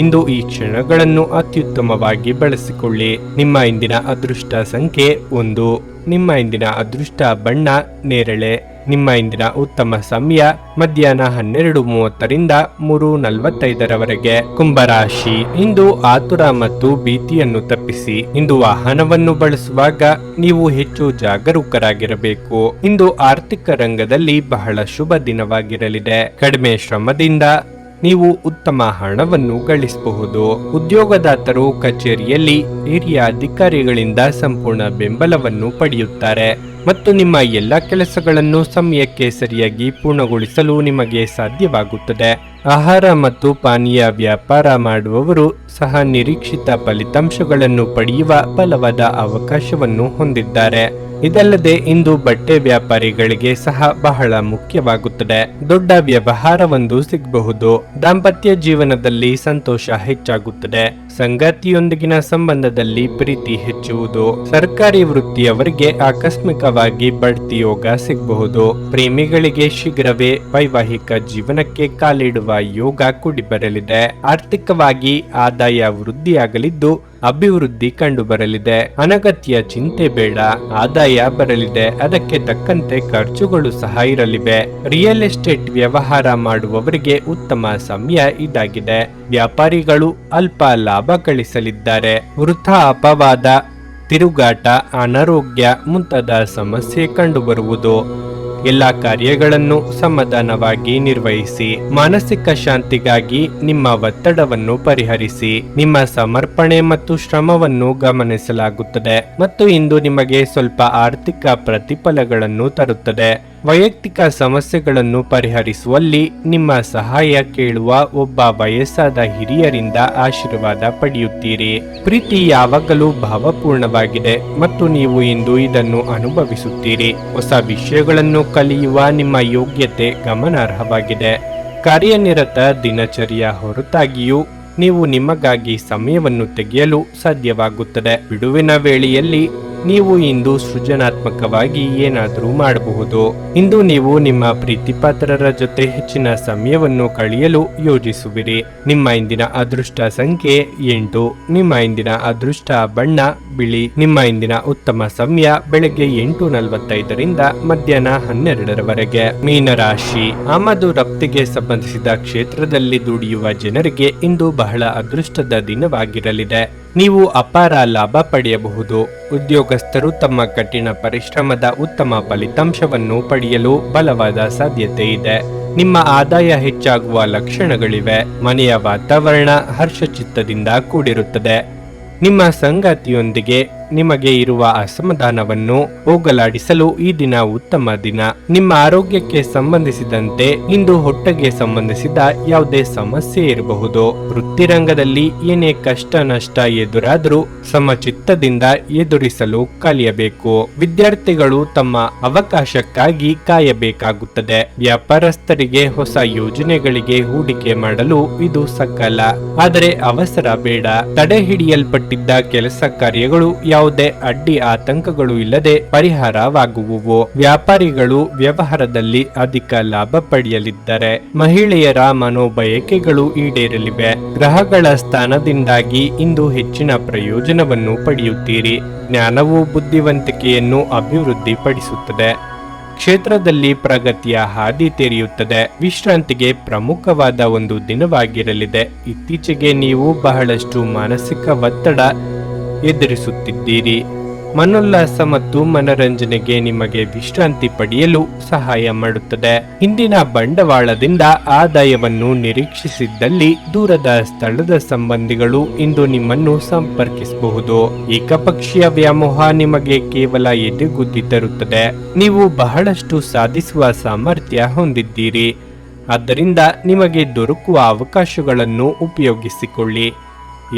ಇಂದು ಈ ಕ್ಷಣಗಳನ್ನು ಅತ್ಯುತ್ತಮವಾಗಿ ಬಳಸಿಕೊಳ್ಳಿ. ನಿಮ್ಮ ಇಂದಿನ ಅದೃಷ್ಟ ಸಂಖ್ಯೆ 1. ನಿಮ್ಮ ಇಂದಿನ ಅದೃಷ್ಟ ಬಣ್ಣ ನೇರಳೆ. ನಿಮ್ಮ ಇಂದಿನ ಉತ್ತಮ ಸಮಯ ಮಧ್ಯಾಹ್ನ 12:30ರಿಂದ 3:45ರವರೆಗೆ. ಕುಂಭರಾಶಿ, ಇಂದು ಆತುರ ಮತ್ತು ಭೀತಿಯನ್ನು ತಪ್ಪಿಸಿ. ಇಂದು ವಾಹನವನ್ನು ಬಳಸುವಾಗ ನೀವು ಹೆಚ್ಚು ಜಾಗರೂಕರಾಗಿರಬೇಕು. ಇಂದು ಆರ್ಥಿಕ ರಂಗದಲ್ಲಿ ಬಹಳ ಶುಭ ದಿನವಾಗಿರಲಿದೆ. ಕಡಿಮೆ ಶ್ರಮದಿಂದ ನೀವು ಉತ್ತಮ ಹಣವನ್ನು ಗಳಿಸಬಹುದು. ಉದ್ಯೋಗದಾತರು ಕಚೇರಿಯಲ್ಲಿ ಹಿರಿಯ ಅಧಿಕಾರಿಗಳಿಂದ ಸಂಪೂರ್ಣ ಬೆಂಬಲವನ್ನು ಪಡೆಯುತ್ತಾರೆ ಮತ್ತು ನಿಮ್ಮ ಎಲ್ಲ ಕೆಲಸಗಳನ್ನು ಸಮಯಕ್ಕೆ ಸರಿಯಾಗಿ ಪೂರ್ಣಗೊಳಿಸಲು ನಿಮಗೆ ಸಾಧ್ಯವಾಗುತ್ತದೆ. ಆಹಾರ ಮತ್ತು ಪಾನೀಯ ವ್ಯಾಪಾರ ಮಾಡುವವರು ಸಹ ನಿರೀಕ್ಷಿತ ಫಲಿತಾಂಶಗಳನ್ನು ಪಡೆಯುವ ಬಲವಾದ ಅವಕಾಶವನ್ನು ಹೊಂದಿದ್ದಾರೆ. ಇದಲ್ಲದೆ ಇಂದು ಬಟ್ಟೆ ವ್ಯಾಪಾರಿಗಳಿಗೆ ಸಹ ಬಹಳ ಮುಖ್ಯವಾಗುತ್ತದೆ. ದೊಡ್ಡ ವ್ಯವಹಾರವೊಂದು ಸಿಗಬಹುದು. ದಾಂಪತ್ಯ ಜೀವನದಲ್ಲಿ ಸಂತೋಷ ಹೆಚ್ಚಾಗುತ್ತದೆ. ಸಂಗಾತಿಯೊಂದಿಗಿನ ಸಂಬಂಧದಲ್ಲಿ ಪ್ರೀತಿ ಹೆಚ್ಚುವುದು. ಸರ್ಕಾರಿ ವೃತ್ತಿಯವರಿಗೆ ಆಕಸ್ಮಿಕವಾಗಿ ಬಡ್ತಿ ಯೋಗ ಸಿಗಬಹುದು. ಪ್ರೇಮಿಗಳಿಗೆ ಶೀಘ್ರವೇ ವೈವಾಹಿಕ ಜೀವನಕ್ಕೆ ಕಾಲಿಡುವ ಯೋಗ ಕೂಡಿ ಬರಲಿದೆ. ಆರ್ಥಿಕವಾಗಿ ಆದಾಯ ವೃದ್ಧಿಯಾಗಲಿದ್ದು ಅಭಿವೃದ್ಧಿ ಕಂಡು ಬರಲಿದೆ. ಅನಗತ್ಯ ಚಿಂತೆ ಬೇಡ. ಆದಾಯ ಬರಲಿದೆ, ಅದಕ್ಕೆ ತಕ್ಕಂತೆ ಖರ್ಚುಗಳು ಸಹ ಇರಲಿವೆ. ರಿಯಲ್ ಎಸ್ಟೇಟ್ ವ್ಯವಹಾರ ಮಾಡುವವರಿಗೆ ಉತ್ತಮ ಸಮಯ ಇದಾಗಿದೆ. ವ್ಯಾಪಾರಿಗಳು ಅಲ್ಪ ಲಾಭ ಗಳಿಸಲಿದ್ದಾರೆ. ವೃಥಾ ಅಪವಾದ, ತಿರುಗಾಟ, ಅನಾರೋಗ್ಯ ಮುಂತಾದ ಸಮಸ್ಯೆ ಕಂಡುಬರುವುದು. ಎಲ್ಲ ಕಾರ್ಯಗಳನ್ನು ಸಮಾಧಾನವಾಗಿ ನಿರ್ವಹಿಸಿ. ಮಾನಸಿಕ ಶಾಂತಿಗಾಗಿ ನಿಮ್ಮ ಒತ್ತಡವನ್ನು ಪರಿಹರಿಸಿ. ನಿಮ್ಮ ಸಮರ್ಪಣೆ ಮತ್ತು ಶ್ರಮವನ್ನು ಗಮನಿಸಲಾಗುತ್ತದೆ ಮತ್ತು ಇಂದು ನಿಮಗೆ ಸ್ವಲ್ಪ ಆರ್ಥಿಕ ಪ್ರತಿಫಲಗಳನ್ನು ತರುತ್ತದೆ. ವೈಯಕ್ತಿಕ ಸಮಸ್ಯೆಗಳನ್ನು ಪರಿಹರಿಸುವಲ್ಲಿ ನಿಮ್ಮ ಸಹಾಯ ಕೇಳುವ ಒಬ್ಬ ವಯಸ್ಸಾದ ಹಿರಿಯರಿಂದ ಆಶೀರ್ವಾದ ಪಡೆಯುತ್ತೀರಿ. ಪ್ರೀತಿ ಯಾವಾಗಲೂ ಭಾವಪೂರ್ಣವಾಗಿದೆ ಮತ್ತು ನೀವು ಇಂದು ಇದನ್ನು ಅನುಭವಿಸುತ್ತೀರಿ. ಹೊಸ ವಿಷಯಗಳನ್ನು ಕಲಿಯುವ ನಿಮ್ಮ ಯೋಗ್ಯತೆ ಗಮನಾರ್ಹವಾಗಿದೆ. ಕಾರ್ಯನಿರತ ದಿನಚರಿಯ ಹೊರತಾಗಿಯೂ ನೀವು ನಿಮಗಾಗಿ ಸಮಯವನ್ನು ತೆಗೆಯಲು ಸಾಧ್ಯವಾಗುತ್ತದೆ. ಬಿಡುವಿನ ವೇಳೆಯಲ್ಲಿ ನೀವು ಇಂದು ಸೃಜನಾತ್ಮಕವಾಗಿ ಏನಾದರೂ ಮಾಡಬಹುದು. ಇಂದು ನೀವು ನಿಮ್ಮ ಪ್ರೀತಿಪಾತ್ರರ ಜೊತೆ ಹೆಚ್ಚಿನ ಸಮಯವನ್ನು ಕಳೆಯಲು ಯೋಜಿಸುವಿರಿ. ನಿಮ್ಮ ಇಂದಿನ ಅದೃಷ್ಟ ಸಂಖ್ಯೆ 8. ನಿಮ್ಮ ಇಂದಿನ ಅದೃಷ್ಟ ಬಣ್ಣ ಬಿಳಿ. ನಿಮ್ಮ ಇಂದಿನ ಉತ್ತಮ ಸಮಯ ಬೆಳಗ್ಗೆ 8:45ರಿಂದ ಮಧ್ಯಾಹ್ನ 12ರವರೆಗೆ. ಮೀನರಾಶಿ, ಆಮದು ರಫ್ತಿಗೆ ಸಂಬಂಧಿಸಿದ ಕ್ಷೇತ್ರದಲ್ಲಿ ದುಡಿಯುವ ಜನರಿಗೆ ಇಂದು ಬಹಳ ಅದೃಷ್ಟದ ದಿನವಾಗಿರಲಿದೆ. ನೀವು ಅಪಾರ ಲಾಭ ಪಡೆಯಬಹುದು. ಉದ್ಯೋಗಸ್ಥರು ತಮ್ಮ ಕಠಿಣ ಪರಿಶ್ರಮದ ಉತ್ತಮ ಫಲಿತಾಂಶವನ್ನು ಪಡೆಯಲು ಬಲವಾದ ಸಾಧ್ಯತೆ ಇದೆ. ನಿಮ್ಮ ಆದಾಯ ಹೆಚ್ಚಾಗುವ ಲಕ್ಷಣಗಳಿವೆ. ಮನೆಯ ವಾತಾವರಣ ಹರ್ಷಚಿತ್ತದಿಂದ ಕೂಡಿರುತ್ತದೆ. ನಿಮ್ಮ ಸಂಗಾತಿಯೊಂದಿಗೆ ನಿಮಗೆ ಇರುವ ಅಸಮಾಧಾನವನ್ನು ಹೋಗಲಾಡಿಸಲು ಈ ದಿನ ಉತ್ತಮ ದಿನ. ನಿಮ್ಮ ಆರೋಗ್ಯಕ್ಕೆ ಸಂಬಂಧಿಸಿದಂತೆ ಇಂದು ಹೊಟ್ಟೆಗೆ ಸಂಬಂಧಿಸಿದ ಯಾವುದೇ ಸಮಸ್ಯೆ ಇರಬಹುದು. ವೃತ್ತಿರಂಗದಲ್ಲಿ ಏನೇ ಕಷ್ಟ ನಷ್ಟ ಎದುರಾದರೂ ಸಮಚಿತ್ತದಿಂದ ಎದುರಿಸಲು ಕಲಿಯಬೇಕು. ವಿದ್ಯಾರ್ಥಿಗಳು ತಮ್ಮ ಅವಕಾಶಕ್ಕಾಗಿ ಕಾಯಬೇಕಾಗುತ್ತದೆ. ವ್ಯಾಪಾರಸ್ಥರಿಗೆ ಹೊಸ ಯೋಜನೆಗಳಿಗೆ ಹೂಡಿಕೆ ಮಾಡಲು ಇದು ಸಕಾಲ. ಆದರೆ ಅವಸರ ಬೇಡ. ತಡೆ ಹಿಡಿಯಲ್ಪಟ್ಟಿದ್ದ ಕೆಲಸ ಕಾರ್ಯಗಳು ಯಾವುದೇ ಅಡ್ಡಿ ಆತಂಕಗಳು ಇಲ್ಲದೆ ಪರಿಹಾರವಾಗುವುವು. ವ್ಯಾಪಾರಿಗಳು ವ್ಯವಹಾರದಲ್ಲಿ ಅಧಿಕ ಲಾಭ ಪಡೆಯಲಿದ್ದಾರೆ. ಮಹಿಳೆಯರ ಮನೋಬಯಕೆಗಳು ಈಡೇರಲಿವೆ. ಗ್ರಹಗಳ ಸ್ಥಾನದಿಂದಾಗಿ ಇಂದು ಹೆಚ್ಚಿನ ಪ್ರಯೋಜನವನ್ನು ಪಡೆಯುತ್ತೀರಿ. ಜ್ಞಾನವು ಬುದ್ಧಿವಂತಿಕೆಯನ್ನು ಅಭಿವೃದ್ಧಿಪಡಿಸುತ್ತದೆ. ಕ್ಷೇತ್ರದಲ್ಲಿ ಪ್ರಗತಿಯ ಹಾದಿ ತೆರೆಯುತ್ತದೆ. ವಿಶ್ರಾಂತಿಗೆ ಪ್ರಮುಖವಾದ ಒಂದು ದಿನವಾಗಿರಲಿದೆ. ಇತ್ತೀಚೆಗೆ ನೀವು ಬಹಳಷ್ಟು ಮಾನಸಿಕ ಒತ್ತಡ ಎದುರಿಸುತ್ತಿದ್ದೀರಿ. ಮನೋಲ್ಲಾಸ ಮತ್ತು ಮನರಂಜನೆಗೆ ನಿಮಗೆ ವಿಶ್ರಾಂತಿ ಪಡೆಯಲು ಸಹಾಯ ಮಾಡುತ್ತದೆ. ಹಿಂದಿನ ಬಂಡವಾಳದಿಂದ ಆದಾಯವನ್ನು ನಿರೀಕ್ಷಿಸಿದ್ದಲ್ಲಿ ದೂರದ ಸ್ಥಳದ ಸಂಬಂಧಿಗಳು ಇಂದು ನಿಮ್ಮನ್ನು ಸಂಪರ್ಕಿಸಬಹುದು. ಏಕಪಕ್ಷೀಯ ವ್ಯಾಮೋಹ ನಿಮಗೆ ಕೇವಲ ಎದೆಗುದ್ದಿ ತರುತ್ತದೆ. ನೀವು ಬಹಳಷ್ಟು ಸಾಧಿಸುವ ಸಾಮರ್ಥ್ಯ ಹೊಂದಿದ್ದೀರಿ. ಆದ್ದರಿಂದ ನಿಮಗೆ ದೊರಕುವ ಅವಕಾಶಗಳನ್ನು ಉಪಯೋಗಿಸಿಕೊಳ್ಳಿ.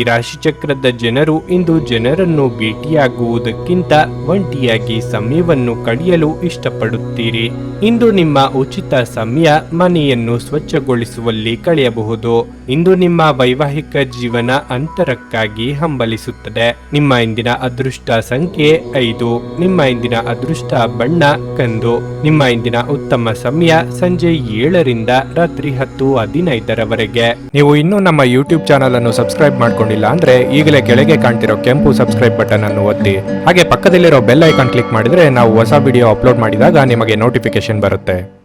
ಈ ರಾಶಿಚಕ್ರದ ಜನರು ಇಂದು ಜನರನ್ನು ಭೇಟಿಯಾಗುವುದಕ್ಕಿಂತ ಒಂಟಿಯಾಗಿ ಸಮಯವನ್ನು ಕಳೆಯಲು ಇಷ್ಟಪಡುತ್ತೀರಿ. ಇಂದು ನಿಮ್ಮ ಉಚಿತ ಸಮಯ ಮನೆಯನ್ನು ಸ್ವಚ್ಛಗೊಳಿಸುವಲ್ಲಿ ಕಳೆಯಬಹುದು. ಇಂದು ನಿಮ್ಮ ವೈವಾಹಿಕ ಜೀವನ ಅಂತರಕ್ಕಾಗಿ ಹಂಬಲಿಸುತ್ತದೆ. ನಿಮ್ಮ ಇಂದಿನ ಅದೃಷ್ಟ ಸಂಖ್ಯೆ 5. ನಿಮ್ಮ ಇಂದಿನ ಅದೃಷ್ಟ ಬಣ್ಣ ಕಂದು. ನಿಮ್ಮ ಇಂದಿನ ಉತ್ತಮ ಸಮಯ ಸಂಜೆ 7 ರಿಂದ ರಾತ್ರಿ 10:15 ನೀವು ಇನ್ನೂ ನಮ್ಮ ಯೂಟ್ಯೂಬ್ ಚಾನಲ್ ಅನ್ನು ಸಬ್ಸ್ಕ್ರೈಬ್ ಮಾಡ್ಕೊಂಡಿಲ್ಲ ಅಂದ್ರೆ ಈಗಲೇ ಕೆಳಗೆ ಕಾಣ್ತಿರೋ ಕೆಂಪು ಸಬ್ಸ್ಕ್ರೈಬ್ ಬಟನ್ ಅನ್ನು ಒತ್ತಿ. ಹಾಗೆ ಪಕ್ಕದಲ್ಲಿರೋ ಬೆಲ್ ಐಕಾನ್ ಕ್ಲಿಕ್ ಮಾಡಿದ್ರೆ ನಾವು ಹೊಸ ವಿಡಿಯೋ ಅಪ್ಲೋಡ್ ಮಾಡಿದಾಗ ನಿಮಗೆ ನೋಟಿಫಿಕೇಶನ್ ಬರುತ್ತೆ.